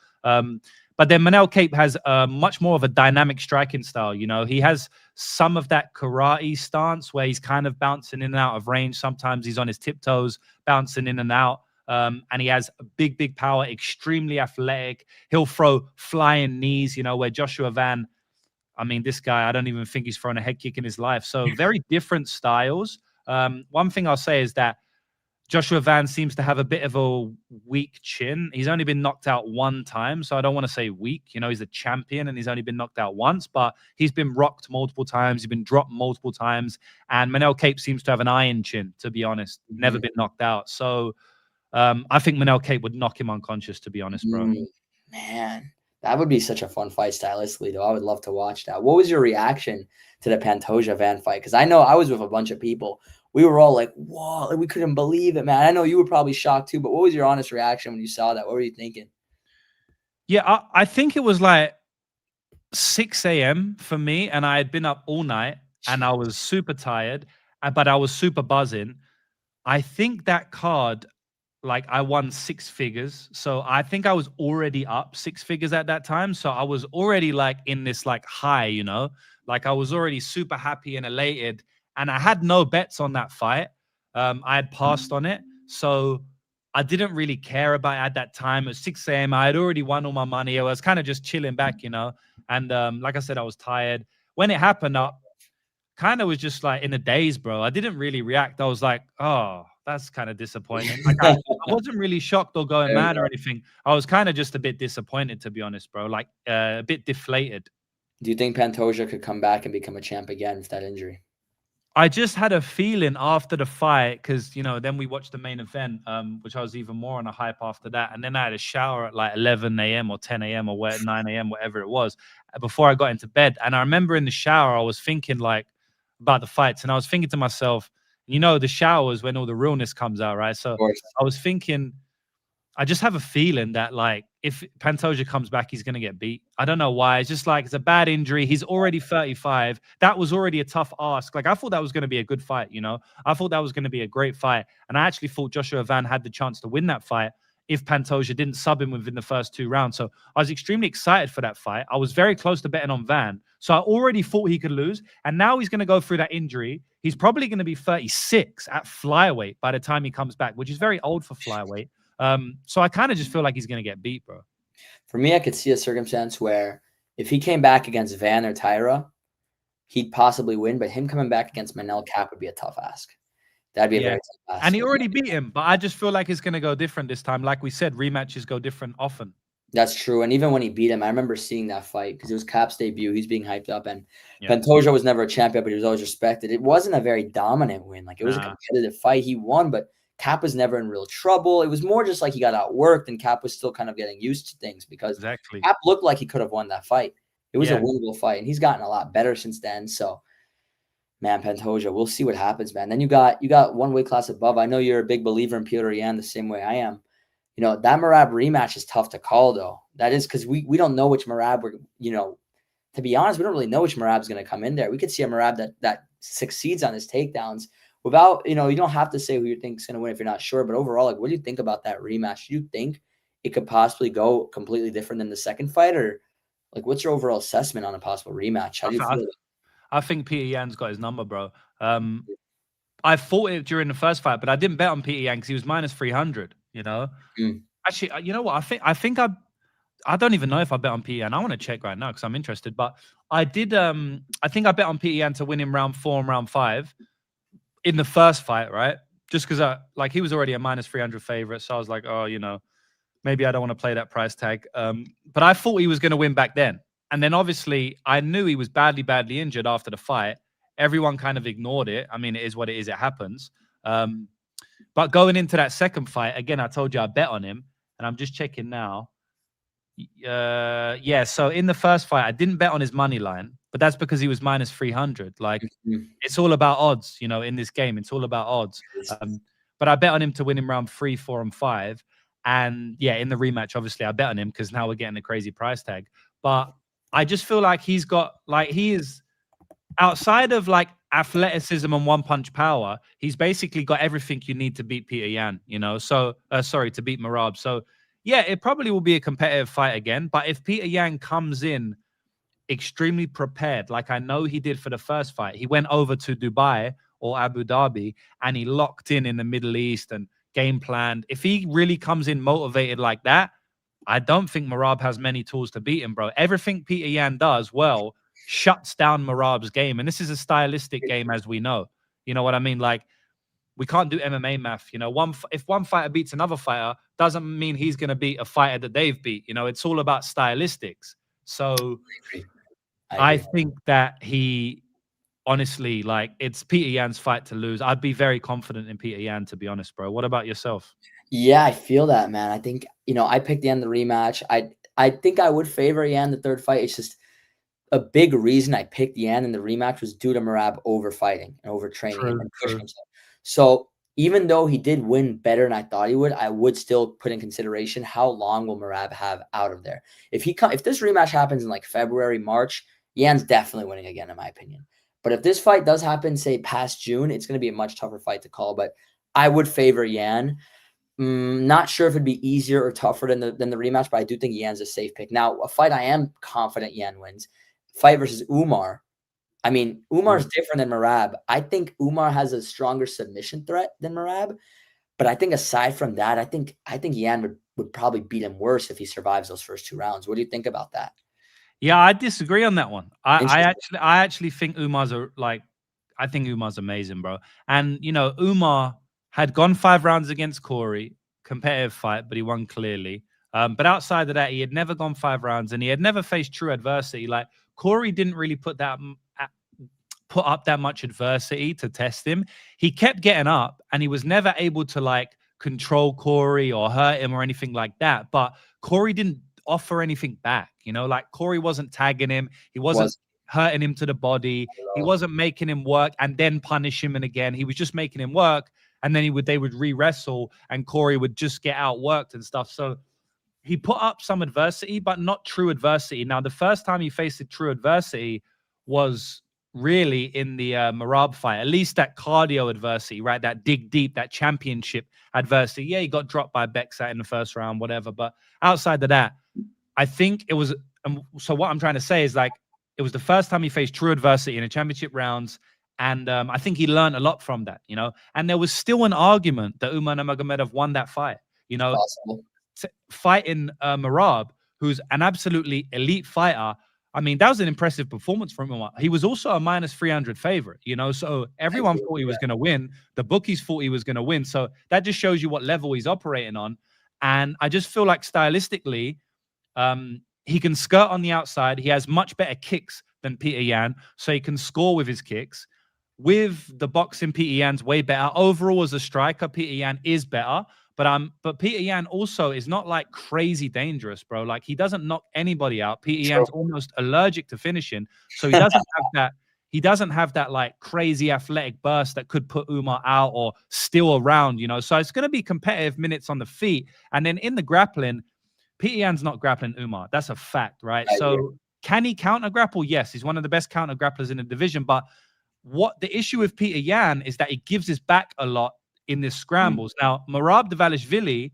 But then Manel Cape has much more of a dynamic striking style. You know, he has some of that karate stance where he's kind of bouncing in and out of range. Sometimes he's on his tiptoes, bouncing in and out. And he has big power, extremely athletic. He'll throw flying knees, you know, where Joshua Van, I mean, this guy, I don't even think he's thrown a head kick in his life. So very different styles. One thing I'll say is that Joshua Van seems to have a bit of a weak chin. He's only been knocked out one time, so I don't want to say weak. You know, he's a champion and he's only been knocked out once, but he's been rocked multiple times. He's been dropped multiple times. And Manel Cape seems to have an iron chin, to be honest. Never been knocked out. So I think Manel Cape would knock him unconscious, to be honest, bro. Man, that would be such a fun fight stylistically, though. I would love to watch that. What was your reaction to the Pantoja Van fight? Because I know I was with a bunch of people. We were all like, whoa, like, we couldn't believe it, man. I know you were probably shocked too, but what was your honest reaction when you saw that? What were you thinking? Yeah, I think it was like 6 a.m. for me, and I had been up all night and I was super tired, but I was super buzzing. I think that card, like I won 6 figures. So I think I was already up 6 figures at that time. So I was already like in this like high, you know, like I was already super happy and elated. And I had no bets on that fight. I had passed on it. So I didn't really care about it at that time. It was 6 a.m. I had already won all my money. I was kind of just chilling back, you know. And like I said, I was tired. When it happened, I kind of was just like in a daze, bro. I didn't really react. I was like, oh, that's kind of disappointing. Like I wasn't really shocked or going Fair mad or enough. anything. I was kind of just a bit disappointed, to be honest, bro. Like a bit deflated. Do you think Pantoja could come back and become a champ again with that injury? I just had a feeling after the fight because you know then we watched the main event, which I was even more on a hype after that, and then I had a shower at like 11 a.m. or 10 a.m. or 9 a.m. whatever it was before I got into bed. And I remember in the shower I was thinking like about the fights, and I was thinking to myself, you know, the shower is when all the realness comes out, right? Of So course. I was thinking, I just have a feeling that like if Pantoja comes back, he's going to get beat. I don't know why. It's just like it's a bad injury. He's already 35. That was already a tough ask. Like I thought that was going to be a good fight, you know. I thought that was going to be a great fight. And I actually thought Joshua Van had the chance to win that fight if Pantoja didn't sub him within the first 2 rounds. So I was extremely excited for that fight. I was very close to betting on Van. So I already thought he could lose. And now he's going to go through that injury. He's probably going to be 36 at flyweight by the time he comes back, which is very old for flyweight. So I kind of just feel like he's going to get beat, bro. For me, I could see a circumstance where if he came back against Van or Tyra, he'd possibly win, but him coming back against Manel Cap would be a tough ask. That'd be a very tough ask. And he already beat him, but I just feel like it's going to go different this time. Like we said, rematches go different often. That's true. And even when he beat him, I remember seeing that fight because it was Cap's debut. He's being hyped up. And Pantoja was never a champion, but he was always respected. It wasn't a very dominant win. Like it was a competitive fight. He won, but Cap was never in real trouble. It was more just like he got outworked and Cap was still kind of getting used to things because Cap looked like he could have won that fight. It was a winnable fight, and he's gotten a lot better since then. So, man, Pantoja, we'll see what happens, man. Then you got one weight class above. I know you're a big believer in Petr Yan the same way I am. You know, that Merab rematch is tough to call, though. That is because we don't know which Merab we're, you know, to be honest, we don't really know which Merab's going to come in there. We could see a Merab that succeeds on his takedowns without, you know, you don't have to say who you think is going to win if you're not sure. But overall, like, what do you think about that rematch? Do you think it could possibly go completely different than the second fight? Or, like, what's your overall assessment on a possible rematch? How do you feel? I think Petr Yan's got his number, bro. I fought it during the first fight, but I didn't bet on Petr Yan because he was minus 300, you know? Actually, you know what? I think I don't even know if I bet on Petr Yan. I want to check right now because I'm interested. But I did. I think I bet on Petr Yan to win in round 4 and round 5 in the first fight, right? Just because he was already a minus 300 favorite, so I was like, oh, you know, maybe I don't want to play that price tag. But I thought he was going to win back then, and then obviously I knew he was badly injured after the fight. Everyone kind of ignored it. I mean, it is what it is. It happens. But going into that second fight, again, I told you I bet on him, and I'm just checking now. So in the first fight, I didn't bet on his money line, but that's because he was minus 300. Like, it's all about odds, you know, in this game. It's all about odds. But I bet on him to win in round 3, 4, and 5. And yeah, in the rematch, obviously, I bet on him because now we're getting a crazy price tag. But I just feel like he is outside of like athleticism and one-punch power, he's basically got everything you need to beat Petr Yan, you know? So, to beat Merab. So, yeah, it probably will be a competitive fight again. But if Petr Yan comes in extremely prepared, like I know he did for the first fight, he went over to Dubai or Abu Dhabi and he locked in the Middle East and game planned. If he really comes in motivated like that, I don't think Merab has many tools to beat him, bro. Everything Petr Yan does well shuts down Merab's game. And this is a stylistic game, as we know. You know what I mean? Like, we can't do MMA math. You know, if one fighter beats another fighter, doesn't mean he's going to beat a fighter that they've beat. You know, it's all about stylistics. So I think that he, honestly, like, it's Petr Yan's fight to lose. I'd be very confident in Petr Yan, to be honest, bro. What about yourself? Yeah, I feel that, man. I think, you know, I picked Yan the rematch. I think I would favor Yan the third fight. It's just a big reason I picked Yan in the rematch was due to Merab overfighting and overtraining and pushing himself. So even though he did win better than I thought he would, I would still put in consideration how long will Merab have out of there. If this rematch happens in like February, March, Yan's definitely winning again, in my opinion. But if this fight does happen, say past June, it's going to be a much tougher fight to call. But I would favor Yan. Not sure if it'd be easier or tougher than the rematch, but I do think Yan's a safe pick. Now, a fight I am confident Yan wins. Fight versus Umar. I mean, Umar's different than Merab. I think Umar has a stronger submission threat than Merab. But I think aside from that, I think Yan would probably beat him worse if he survives those first 2 rounds. What do you think about that? Yeah, I disagree on that one. I actually think Umar's I think Umar's amazing, bro. And you know, Umar had gone 5 rounds against Corey, competitive fight, but he won clearly. But outside of that, he had never gone 5 rounds and he had never faced true adversity. Like, Corey didn't really put up that much adversity to test him. He kept getting up and he was never able to like control Corey or hurt him or anything like that. But Corey didn't offer anything back, you know, like Corey wasn't tagging him. He wasn't hurting him to the body. He wasn't making him work and then punish him. And again, he was just making him work. And then they would re-wrestle and Corey would just get outworked and stuff. So he put up some adversity, but not true adversity. Now, the first time he faced a true adversity was really in the Marab fight, at least that cardio adversity, right? That dig deep, that championship adversity. Yeah, he got dropped by Bexat in the first round, whatever. But outside of that, I think it was. So what I'm trying to say is, like, it was the first time he faced true adversity in the championship rounds. And I think he learned a lot from that, you know. And there was still an argument that Umar Nurmagomedov won that fight, you know. Possible. Fighting Marab, who's an absolutely elite fighter. I mean, that was an impressive performance from him. He was also a minus 300 favorite, you know, so everyone thought he was going to win. The bookies thought he was going to win. So that just shows you what level he's operating on. And I just feel like stylistically, he can skirt on the outside. He has much better kicks than Peter Yan, so he can score with his kicks. With the boxing, Peter Yan's way better. Overall, as a striker, Peter Yan is better. But Peter Yan also is not like crazy dangerous, bro. Like, he doesn't knock anybody out. Peter Yan's almost allergic to finishing, so he doesn't have that. He doesn't have that like crazy athletic burst that could put Umar out or steal around, you know. So it's going to be competitive minutes on the feet, and then in the grappling, Peter Yan's not grappling Umar. That's a fact, right? So can he counter grapple? Yes, he's one of the best counter grapplers in the division. But what the issue with Peter Yan is that he gives his back a lot in this scrambles. Now, Merab Dvalishvili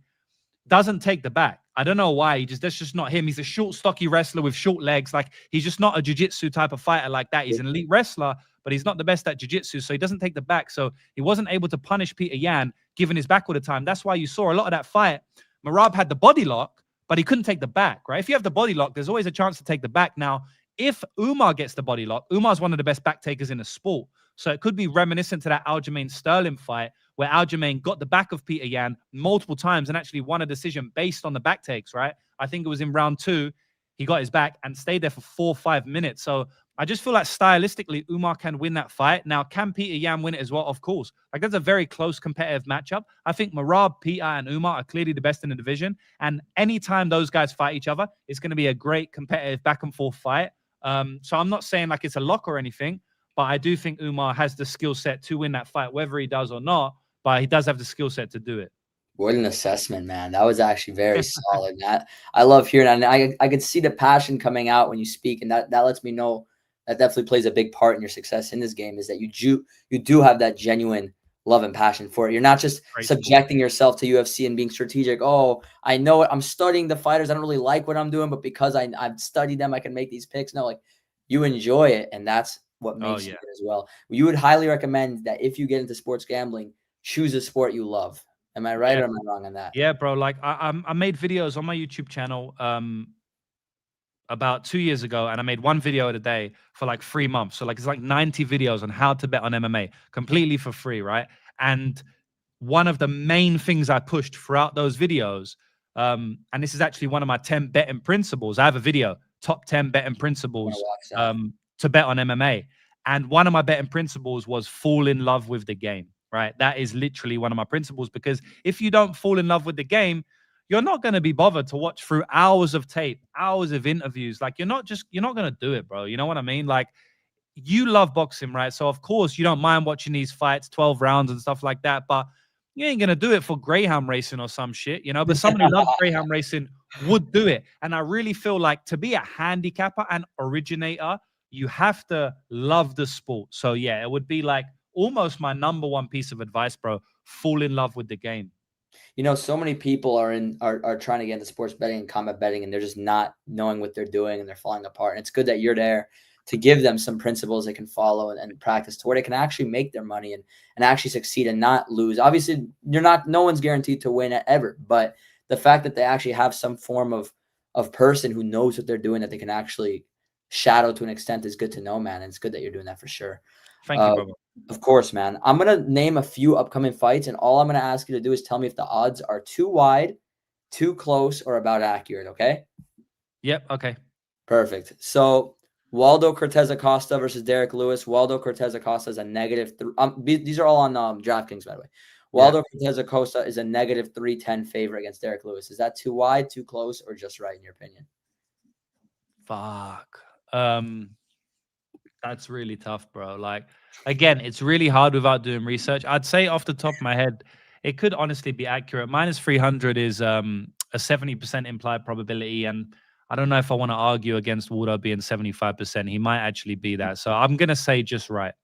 doesn't take the back. I don't know why. That's just not him. He's a short, stocky wrestler with short legs. Like, he's just not a jiu-jitsu type of fighter like that. He's an elite wrestler, but he's not the best at jiu-jitsu, so he doesn't take the back. So he wasn't able to punish Peter Yan, given his back all the time. That's why you saw a lot of that fight. Merab had the body lock, but he couldn't take the back, right? If you have the body lock, there's always a chance to take the back. Now, if Umar gets the body lock, Umar's one of the best back takers in the sport. So it could be reminiscent to that Aljamain Sterling fight where Aljamain got the back of Peter Yan multiple times and actually won a decision based on the back takes, right? I think it was in round 2. He got his back and stayed there for 4 or 5 minutes. So I just feel like stylistically, Umar can win that fight. Now, can Peter Yan win it as well? Of course. Like, that's a very close competitive matchup. I think Merab, Peter, and Umar are clearly the best in the division. And anytime those guys fight each other, it's going to be a great competitive back and forth fight. So I'm not saying like it's a lock or anything, but I do think Umar has the skill set to win that fight, whether he does or not. But he does have the skill set to do it. What an assessment, man. That was actually very solid. That I love hearing that. And I could see the passion coming out when you speak, and that lets me know that definitely plays a big part in your success in this game, is that you do have that genuine love and passion for it. You're not just subjecting yourself to UFC and being strategic. Oh, I know it. I'm studying the fighters. I don't really like what I'm doing, but because I've studied them, I can make these picks. No, like, you enjoy it, and that's what makes you good as well. You would highly recommend that if you get into sports gambling, choose a sport you love. Am I right or am I wrong on that? Yeah, bro. Like, I made videos on my YouTube channel about 2 years ago, and I made one video a day for like 3 months. So like, it's like 90 videos on how to bet on MMA completely for free, right? And one of the main things I pushed throughout those videos, and this is actually one of my 10 betting principles. I have a video, top 10 betting principles to bet on MMA. And one of my betting principles was fall in love with the game, right? That is literally one of my principles, because if you don't fall in love with the game, you're not going to be bothered to watch through hours of tape, hours of interviews. Like, you're not going to do it, bro. You know what I mean? Like, you love boxing, right? So of course you don't mind watching these fights, 12 rounds and stuff like that, but you ain't going to do it for greyhound racing or some shit, you know? But someone who loves greyhound racing would do it. And I really feel like to be a handicapper and originator, you have to love the sport. So yeah, it would be like almost my number one piece of advice, bro. Fall in love with the game. You know, so many people are trying to get into sports betting and combat betting, and they're just not knowing what they're doing, and they're falling apart. And it's good that you're there to give them some principles they can follow and practice to where they can actually make their money and actually succeed and not lose. Obviously, no one's guaranteed to win ever, but the fact that they actually have some form of person who knows what they're doing, that they can actually shadow to an extent, is good to know, man. And it's good that you're doing that for sure. Thank you, brother. Of course, man. I'm going to name a few upcoming fights, and all I'm going to ask you to do is tell me if the odds are too wide, too close, or about accurate, okay? Yep, okay. Perfect. So Waldo Cortez Acosta versus Derek Lewis. Waldo Cortez Acosta is a these are all on DraftKings, by the way. Waldo Cortez Acosta is a -310 favorite against Derek Lewis. Is that too wide, too close, or just right in your opinion? Fuck. That's really tough, bro. Like, again, it's really hard without doing research. I'd say off the top of my head, it could honestly be accurate. -300 is a 70% implied probability. And I don't know if I want to argue against Waldo being 75%. He might actually be that. So I'm going to say just right.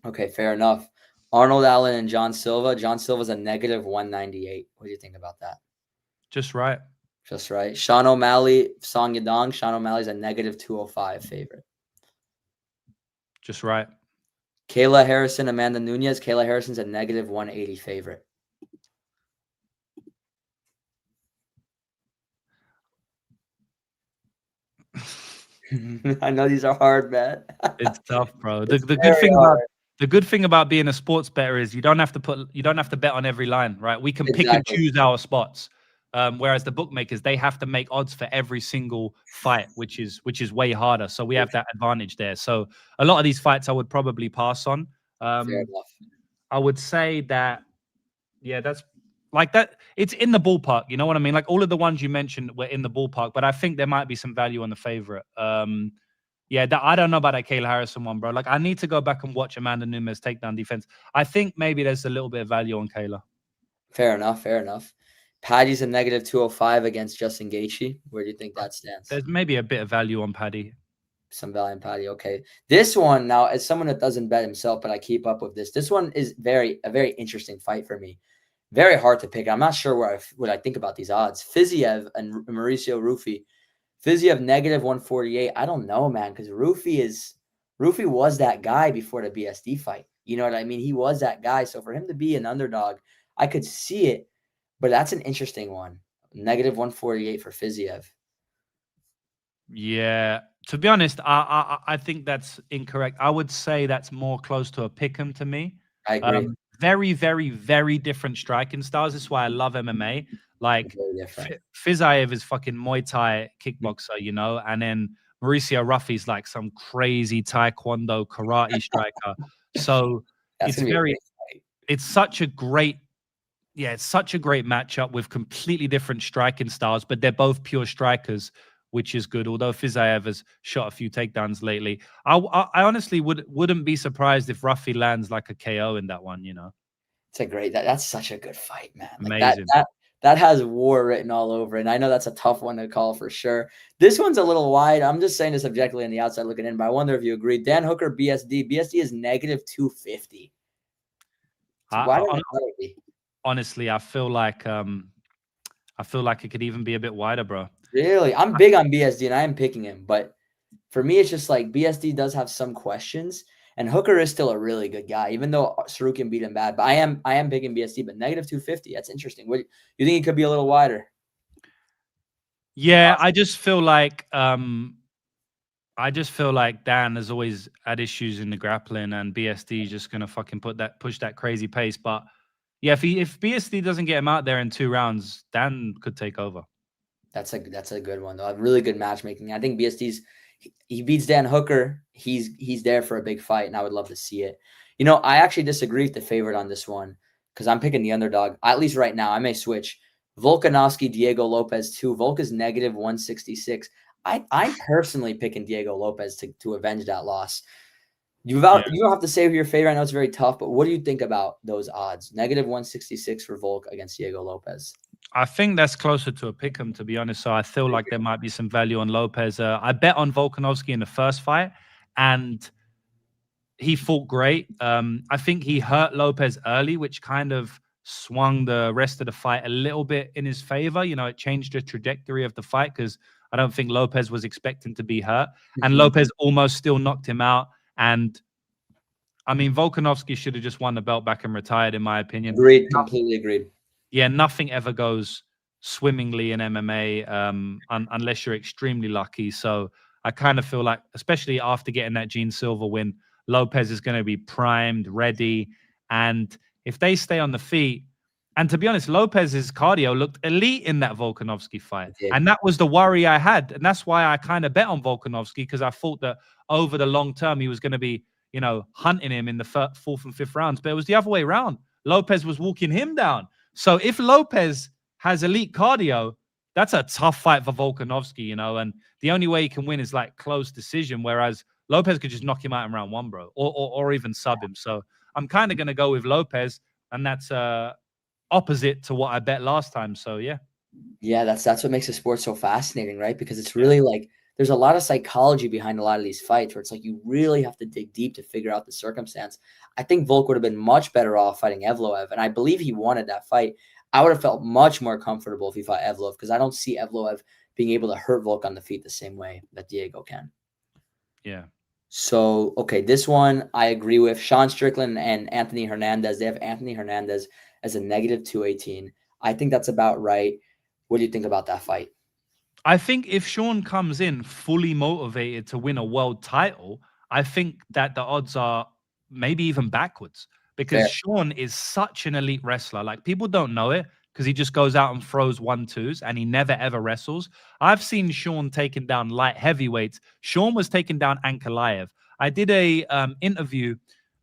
Okay, fair enough. Arnold Allen and John Silva. John Silva's a negative 198. What do you think about that? Just right. Just right. Sean O'Malley, Song Yadong. Sean O'Malley's a negative 205 favorite. Just right. Kayla Harrison, Amanda Nunez. Kayla Harrison's a negative 180 favorite. I know these are hard, man. It's tough, bro. The good thing about being a sports bettor is you don't have to bet on every line, right? We can pick and choose our spots. Whereas the bookmakers, they have to make odds for every single fight, which is way harder. So we have that advantage there. So a lot of these fights I would probably pass on. Fair enough. I would say that, yeah, that's like that. It's in the ballpark. You know what I mean? Like all of the ones you mentioned were in the ballpark, but I think there might be some value on the favorite. Yeah, I don't know about that Kayla Harrison one, bro. Like I need to go back and watch Amanda Nunes takedown defense. I think maybe there's a little bit of value on Kayla. Fair enough. Fair enough. Paddy's a negative 205 against Justin Gaethje. Where do you think that stands? There's maybe a bit of value on Paddy. Some value on Paddy. Okay. This one now, as someone that doesn't bet himself, but I keep up with this. This one is a very interesting fight for me. Very hard to pick. I'm not sure what I think about these odds. Fiziev and Mauricio Rufy. Fiziev negative 148. I don't know, man, because Rufy was that guy before the BSD fight. You know what I mean? He was that guy. So for him to be an underdog, I could see it, but that's an interesting one. Negative 148 for Fiziev. Yeah. To be honest, I think that's incorrect. I would say that's more close to a pick'em to me. I agree. Very, very, very different striking styles. This is why I love MMA. Like Fiziev is fucking Muay Thai kickboxer, you know, and then Mauricio Rufy's like some crazy Taekwondo karate striker. So it's such a great matchup with completely different striking styles, but they're both pure strikers, which is good. Although Fiziev has shot a few takedowns lately, I honestly wouldn't be surprised if Rufy lands like a KO in that one. You know, it's a great. That's such a good fight, man. Like amazing. That has war written all over it. And I know that's a tough one to call for sure. This one's a little wide. I'm just saying this objectively on the outside looking in, but I wonder if you agree. Dan Hooker, BSD. BSD is negative 250. So why don't it be? Honestly, I feel like it could even be a bit wider, bro. Really? I'm big on BSD and I am picking him, but for me, it's just like BSD does have some questions, and Hooker is still a really good guy, even though Sarukian beat him bad. But I am picking BSD, but negative 250. That's interesting. What you think it could be a little wider? Yeah, I just feel like Dan has always had issues in the grappling, and BSD is just gonna fucking push that crazy pace. But yeah, if BSD doesn't get him out there in 2 rounds, Dan could take over. That's a good one though. A really good matchmaking. I think BSD's he beats Dan Hooker. He's there for a big fight, and I would love to see it. You know, I actually disagree with the favorite on this one because I'm picking the underdog. At least right now, I may switch. Volkanovski, Diego Lopez 2. Volk is negative 166. I'm personally picking Diego Lopez to avenge that loss. You don't have to say who your favorite. I know it's very tough, but what do you think about those odds? Negative 166 for Volk against Diego Lopez. I think that's closer to a pick'em, to be honest. So I feel like there might be some value on Lopez. I bet on Volkanovski in the first fight, and he fought great. I think he hurt Lopez early, which kind of swung the rest of the fight a little bit in his favor. You know, it changed the trajectory of the fight because I don't think Lopez was expecting to be hurt. And Lopez almost still knocked him out. And I mean, Volkanovski should have just won the belt back and retired, in my opinion. Agreed. Completely agreed. Yeah, nothing ever goes swimmingly in MMA unless you're extremely lucky. So I kind of feel like, especially after getting that Gene Silva win, Lopez is going to be primed, ready. And if they stay on the feet, and to be honest, Lopez's cardio looked elite in that Volkanovski fight. And that was the worry I had. And that's why I kind of bet on Volkanovski, because I thought that over the long term, he was going to be, you know, hunting him in the 4th and 5th rounds. But it was the other way around. Lopez was walking him down. So if Lopez has elite cardio, that's a tough fight for Volkanovski, you know, and the only way he can win is like close decision, whereas Lopez could just knock him out in round 1, bro, or even sub him. So I'm kind of going to go with Lopez, and that's opposite to what I bet last time. So yeah. Yeah, that's what makes the sport so fascinating, right? Because it's really like there's a lot of psychology behind a lot of these fights where it's like you really have to dig deep to figure out the circumstance. I think Volk would have been much better off fighting Evloev, and I believe he wanted that fight. I would have felt much more comfortable if he fought Evloev because I don't see Evloev being able to hurt Volk on the feet the same way that Diego can. Yeah. So, okay, this one I agree with. Sean Strickland and Anthony Hernandez. They have Anthony Hernandez as a negative 218. I think that's about right. What do you think about that fight? I think if Sean comes in fully motivated to win a world title, I think that the odds are maybe even backwards because Fair. Sean is such an elite wrestler. Like people don't know it because he just goes out and throws 1-2s and he never ever wrestles. I've seen Sean taking down light heavyweights. Sean was taking down Ankalaev. I did a interview,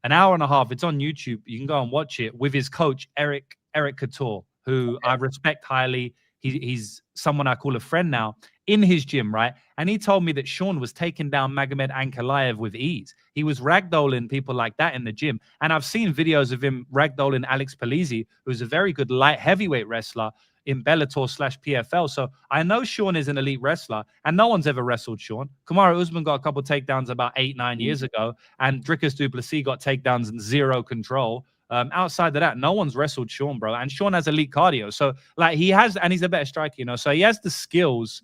an hour and a half. It's on YouTube. You can go and watch it with his coach Eric Couture, who I respect highly. He's someone I call a friend now in his gym, right? And he told me that Sean was taking down Magomed Ankalaev with ease. He was ragdolling people like that in the gym. And I've seen videos of him ragdolling Alex Polizzi, who's a very good light heavyweight wrestler in Bellator/PFL. So I know Sean is an elite wrestler, and no one's ever wrestled Sean. Kamaru Usman got a couple takedowns about 8-9 years ago, and Dricus du Plessis got takedowns and zero control. Outside of that, no one's wrestled Sean, bro. And Sean has elite cardio. So, like, he has, and he's a better striker, you know. So he has the skills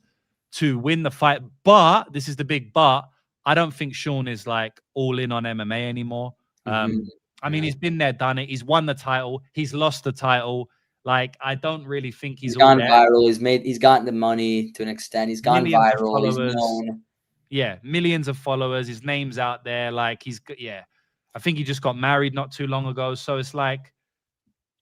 to win the fight. But this is the big but. I don't think Sean is like all in on MMA anymore. Mhm. I mean, Yeah. he's been there, done it. He's won the title. He's lost the title. Like, I don't really think He's he's all gone there. viral. He's gotten the money to an extent. He's gone Millions of viral. He's followers. known. Yeah, millions of followers. His name's out there. Like, yeah. I think he just got married not too long ago. So it's like,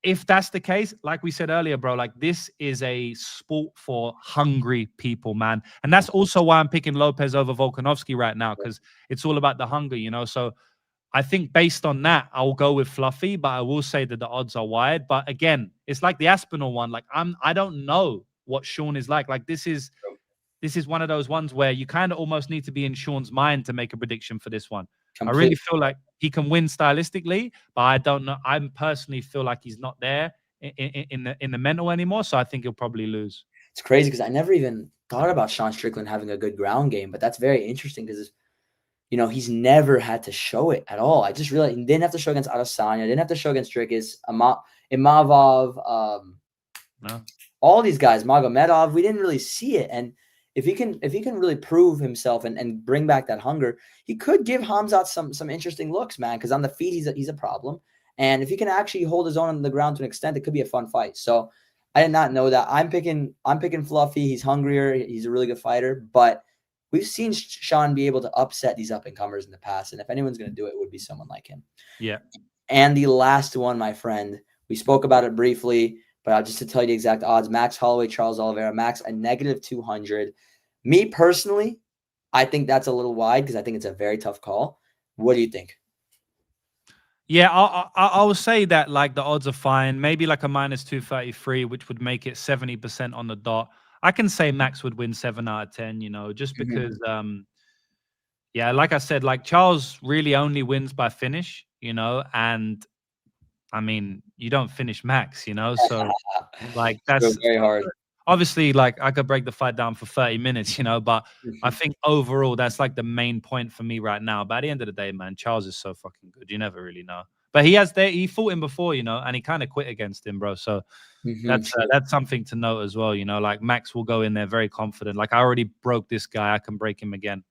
if that's the case, like we said earlier, bro, like this is a sport for hungry people, man. And that's also why I'm picking Lopez over Volkanovski right now, because it's all about the hunger, you know. So I think based on that, I'll go with Fluffy, but I will say that the odds are wide. But again, it's like the Aspinall one. Like I don't know what Sean is like. Like this is one of those ones where you kind of almost need to be in Sean's mind to make a prediction for this one. I really Completely. feel like he can win stylistically, but I don't know. I personally feel like he's not there in the mental anymore, so I think he'll probably lose. It's crazy because I never even thought about Sean Strickland having a good ground game, but that's very interesting because he's never had to show it at all. I just realized he didn't have to show against Adesanya, didn't have to show against Dricus, Imavov, No, all these guys, Magomedov. We didn't really see it, and if he can really prove himself and bring back that hunger, he could give Hamzat some interesting looks, man. Because on the feet, he's a problem, and if he can actually hold his own on the ground to an extent, it could be a fun fight. So I did not know that. I'm picking Fluffy. He's hungrier. He's a really good fighter, but we've seen Sean be able to upset these up and comers in the past, and if anyone's going to do it, it would be someone like him. yeah. And the last one, my friend, we spoke about it briefly, but just to tell you the exact odds: Max Holloway, Charles Oliveira. Max a negative 200. Me personally, I think that's a little wide because I think it's a very tough call. What do you think? Yeah, I will say that like the odds are fine. Maybe like a minus 233, which would make it 70% on the dot. I can say Max would win 7 out of 10, you know, just Mhm. because yeah, like I said, like Charles really only wins by finish, you know, and I mean, you don't finish Max, you know, so like True, that's very hard. obviously like I could break the fight down for 30 minutes, you know, but I think overall that's like the main point for me right now. But at the end of the day, man, Charles is so fucking good. You never really know. But he fought him before, you know, and he kind of quit against him, bro. So True. that's something to note as well, you know. Like Max will go in there very confident. Like I already broke this guy, I can break him again.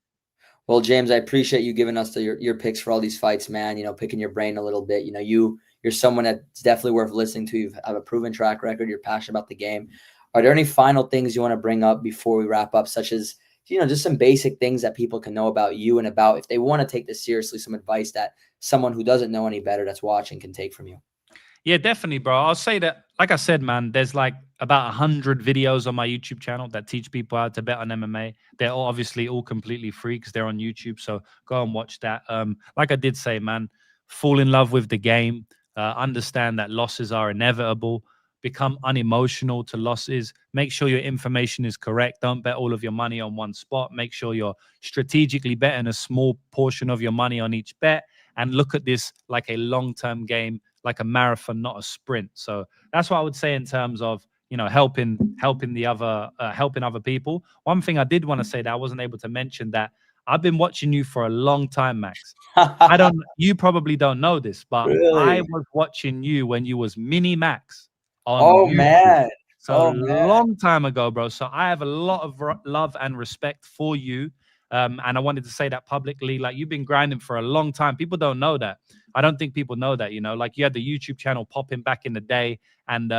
Well, James, I appreciate you giving us your picks for all these fights, man. Picking your brain a little bit. You're someone that's definitely worth listening to. You have a proven track record. You're passionate about the game. Are there any final things you want to bring up before we wrap up, such as just some basic things that people can know about you and about if they want to take this seriously, some advice that someone who doesn't know any better that's watching can take from you? Yeah, definitely, bro. I'll say that, like I said, man, there's like about 100 videos on my YouTube channel that teach people how to bet on MMA. They're all obviously all completely free because they're on YouTube. So go and watch that. Like I did say, man, fall in love with the game. Understand that losses are inevitable. Become unemotional to losses. Make sure your information is correct. Don't bet all of your money on one spot. Make sure you're strategically betting a small portion of your money on each bet. And look at this like a long-term game, like a marathon, not a sprint. So that's what I would say in terms of helping other people. One thing I did want to say that I wasn't able to mention, that I've been watching you for a long time, Max. You probably don't know this, but I Really? was watching you when you was Mini Max on Oh YouTube. man. So Oh man. long time ago, bro. So I have a lot of love and respect for you. And I wanted to say that publicly. Like, you've been grinding for a long time. People don't know that. I don't think people know that, like you had the YouTube channel popping back in the day. And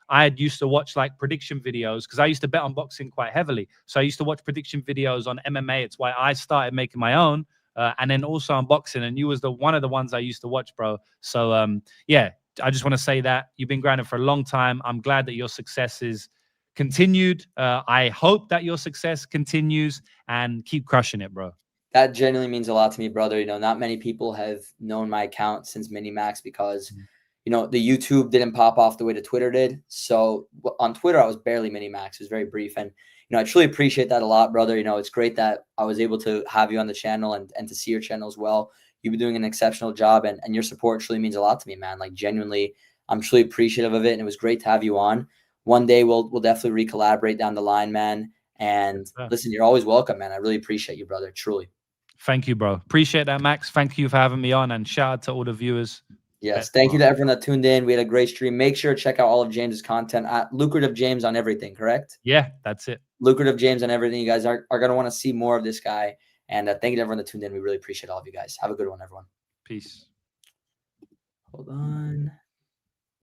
I had used to watch like prediction videos because I used to bet on boxing quite heavily. So I used to watch prediction videos on MMA. It's why I started making my own. And then also on boxing, and you was one of the ones I used to watch, bro. So yeah, I just want to say that you've been grinding for a long time. I'm glad that your success is continued. I hope that your success continues, and keep crushing it, bro. That genuinely means a lot to me, brother. Not many people have known my account since Minimax because, the YouTube didn't pop off the way the Twitter did. So on Twitter, I was barely Minimax. It was very brief. And, I truly appreciate that a lot, brother. It's great that I was able to have you on the channel and to see your channel as well. You've been doing an exceptional job, and your support truly means a lot to me, man. Like, genuinely, I'm truly appreciative of it. And it was great to have you on. One day we'll definitely recollaborate down the line, man. And listen, you're always welcome, man. I really appreciate you, brother. Truly. Thank you, bro. Appreciate that, Max. Thank you for having me on, and shout out to all the viewers. Yes. Thank you to everyone that tuned in. We had a great stream. Make sure to check out all of James's content at Lucrative James on everything, correct? Yeah, that's it. Lucrative James on everything. You guys are going to want to see more of this guy. And thank you to everyone that tuned in. We really appreciate all of you guys. Have a good one, everyone. Peace. Hold on.